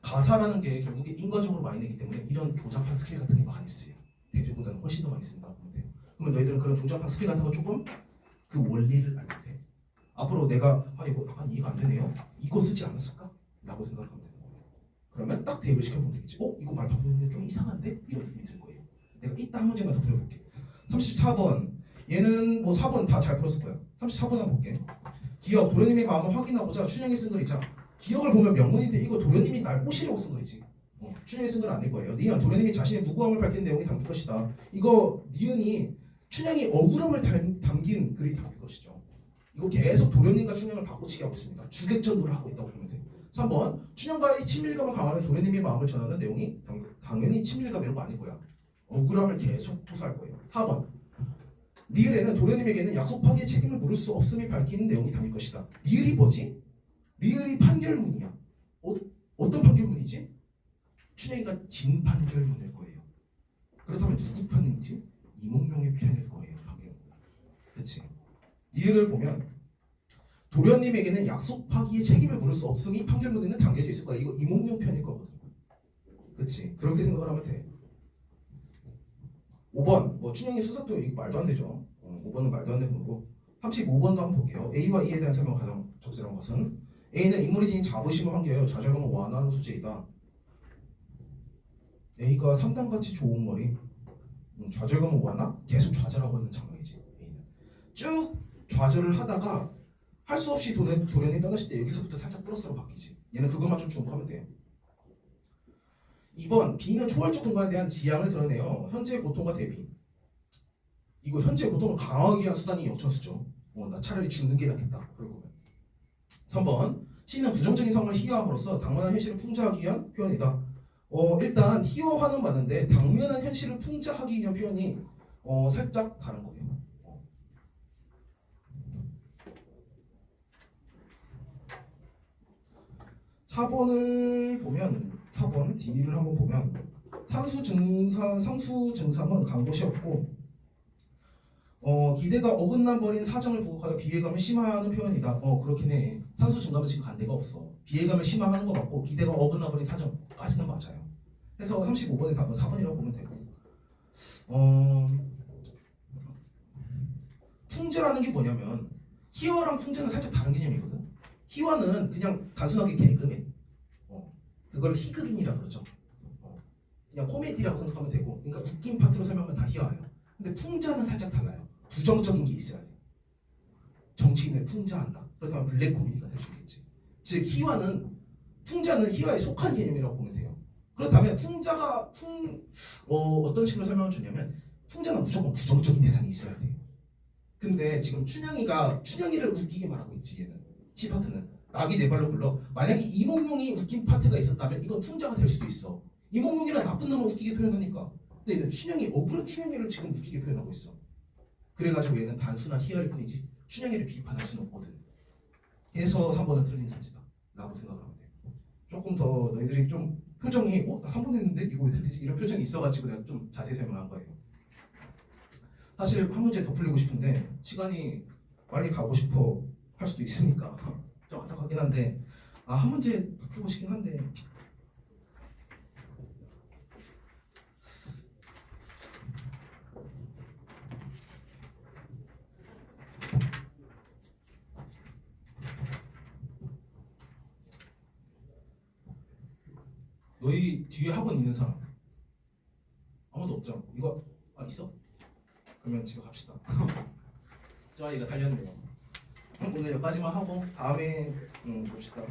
가사라는 게 결국에 인과적으로 많이 내기 때문에 이런 조잡한 스킬 같은 게 많이 쓰여요 대조보다는 훨씬 더 많이 쓴다고 보면 돼요 그러면 너희들은 그런 조잡한 스킬 같은 거 조금 그 원리를 알면 돼 앞으로 내가 이거 약간 이해가 안 되네요 이거 쓰지 않았을까? 라고 생각하면 되는 거예요 그러면 딱 대입을 시켜보면 되겠지. 이거 말 바꾸는데 좀 이상한데? 이런 느낌이 들 거예요. 내가 이따 한 문제만 더 풀어볼게. 34번. 얘는 뭐 4번 다 잘 풀었을 거야. 34번 한번 볼게. 기억, 도련님의 마음을 확인하고자 춘향이 쓴 글이자. 기억을 보면 명문인데 이거 도련님이 날 꼬시려고 쓴 글이지. 춘향이 쓴 글은 아닐 거예요. 니은, 도련님이 자신의 무고함을 밝힌 내용이 담길 것이다. 이거 니은이 춘향이 억울함을 담긴 글이 담길 것이죠. 이거 계속 도련님과 춘향을 바꿔치기 하고 있습니다. 주객전도를 하고 있다고 보면 돼요. 3번. 춘향과의 친밀감을 강화하는 도련님의 마음을 전하는 내용이 당연히 친밀감 이런 거 아닐 거야. 억울함을 계속 호소할 거예요. 4번. 리을에는 도련님에게는 약속 파기의 책임을 물을 수 없음이 밝히는 내용이 담길 것이다. 리을이 뭐지? 리을이 판결문이야. 어떤 판결문이지? 춘향이가 진 판결문일 거예요. 그렇다면 누구 편인지? 이몽룡의 편일 거예요. 판결문. 그치? 리을을 보면 도련님에게는 약속 파기의 책임을 물을 수 없음이 판결문에는 담겨져 있을 거야. 이거 이몽룡 편일 거거든. 그치? 그렇게 생각을 하면 돼. 5번. 뭐 춘향이 수사도 이거 말도 안 되죠. 5번은 말도 안 되는 거고. 35번도 한번 볼게요. A와 E에 대한 설명을 가장 적절한 것은 A는 인물이 지닌 자부심을 환기하여 좌절감을 완화하는 소재이다. A가 상당같이 좋은 머리. 좌절감을 완화? 계속 좌절하고 있는 장면이지. A는 쭉 좌절을 하다가 할 수 없이 도련이 떠났을 때 여기서부터 살짝 플러스로 바뀌지. 얘는 그것만 좀 주목하면 돼요. 2번. B는 초월적 공간에 대한 지향을 드러내요. 현재의 고통과 대비. 이거 현재의 고통을 강화하기 위한 수단이 역천수죠. 나 차라리 죽는 게 낫겠다. 그러고 보면. 3번. C는 부정적인 상황을 희화함으로써 당면한 현실을 풍자하기 위한 표현이다. 일단 희화화는 맞는데 당면한 현실을 풍자하기 위한 표현이 살짝 다른 거예요. 4번을 보면 4번 D를 한번 보면 상수 증상은 간 곳이 없고 기대가 어긋나 버린 사정을 부각하여 비애감을 심화하는 표현이다. 그렇긴 해. 상수 증감은 지금 간 데가 없어. 비애감을 심화하는 거 맞고 기대가 어긋나 버린 사정까지는 맞아요. 그래서 35번의 답은 4번이라고 보면 되고 풍자라는 게 뭐냐면 희화랑 풍자는 살짝 다른 개념이거든. 희화는 그냥 단순하게 개그맨 그걸 희극인이라 그러죠. 그냥 코미디라고 생각하면 되고 그러니까 웃긴 파트로 설명하면 다 희화예요. 근데 풍자는 살짝 달라요. 부정적인 게 있어야 돼. 정치인을 풍자한다. 그렇다면 블랙 코미디가 될 수 있겠지. 즉 풍자는 희화에 속한 개념이라고 보면 돼요. 그렇다면 풍자가 어떤 식으로 설명을 주냐면 풍자는 무조건 부정적인 대상이 있어야 돼. 근데 지금 춘향이를 웃기게 말하고 있지. 얘는 C파트는 낙이 네 발로 굴러. 만약에 이몽룡이 웃긴 파트가 있었다면 이건 풍자가 될 수도 있어. 이몽룡이란 나쁜 놈을 웃기게 표현하니까. 근데 얘는 춘향이 억울한 춘향이를 지금 웃기게 표현하고 있어. 그래가지고 얘는 단순한 희화일 뿐이지 춘향이를 비판할 수는 없거든. 그래서 3번은 틀린 산지다 라고 생각을 하면 돼. 조금 더 너희들이 좀 표정이 나 3번 했는데 이거 왜 틀리지? 이런 표정이 있어가지고 내가 좀 자세히 설명한 거예요. 사실 한 문제 더 풀리고 싶은데 시간이 빨리 가고 싶어 할 수도 있으니까 좀 안타깝긴 한데 한 문제 더 풀고 싶긴 한데 너희 뒤에 학원 있는 사람 아무도 없죠? 이거 있어? 그러면 집에 갑시다. 저 아이가 달렸네요. 오늘 여기까지만 하고 다음에 봅시다.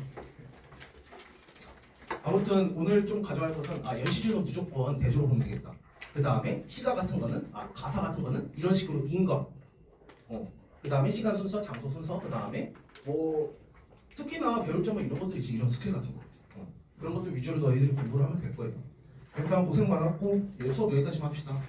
아무튼 오늘 좀 가져갈 것은 연시주는 무조건 대조로 보면 되겠다. 그 다음에 시가 같은 거는 가사 같은 거는 이런 식으로 인거 그 다음에 시간 순서, 장소 순서, 그 다음에 뭐 특히나 배울 점은 이런 것들이지. 이런 스킬 같은 거 그런 것들 위주로 너희들이 공부를 하면 될 거예요. 일단 고생 많았고 수업 여기까지만 합시다.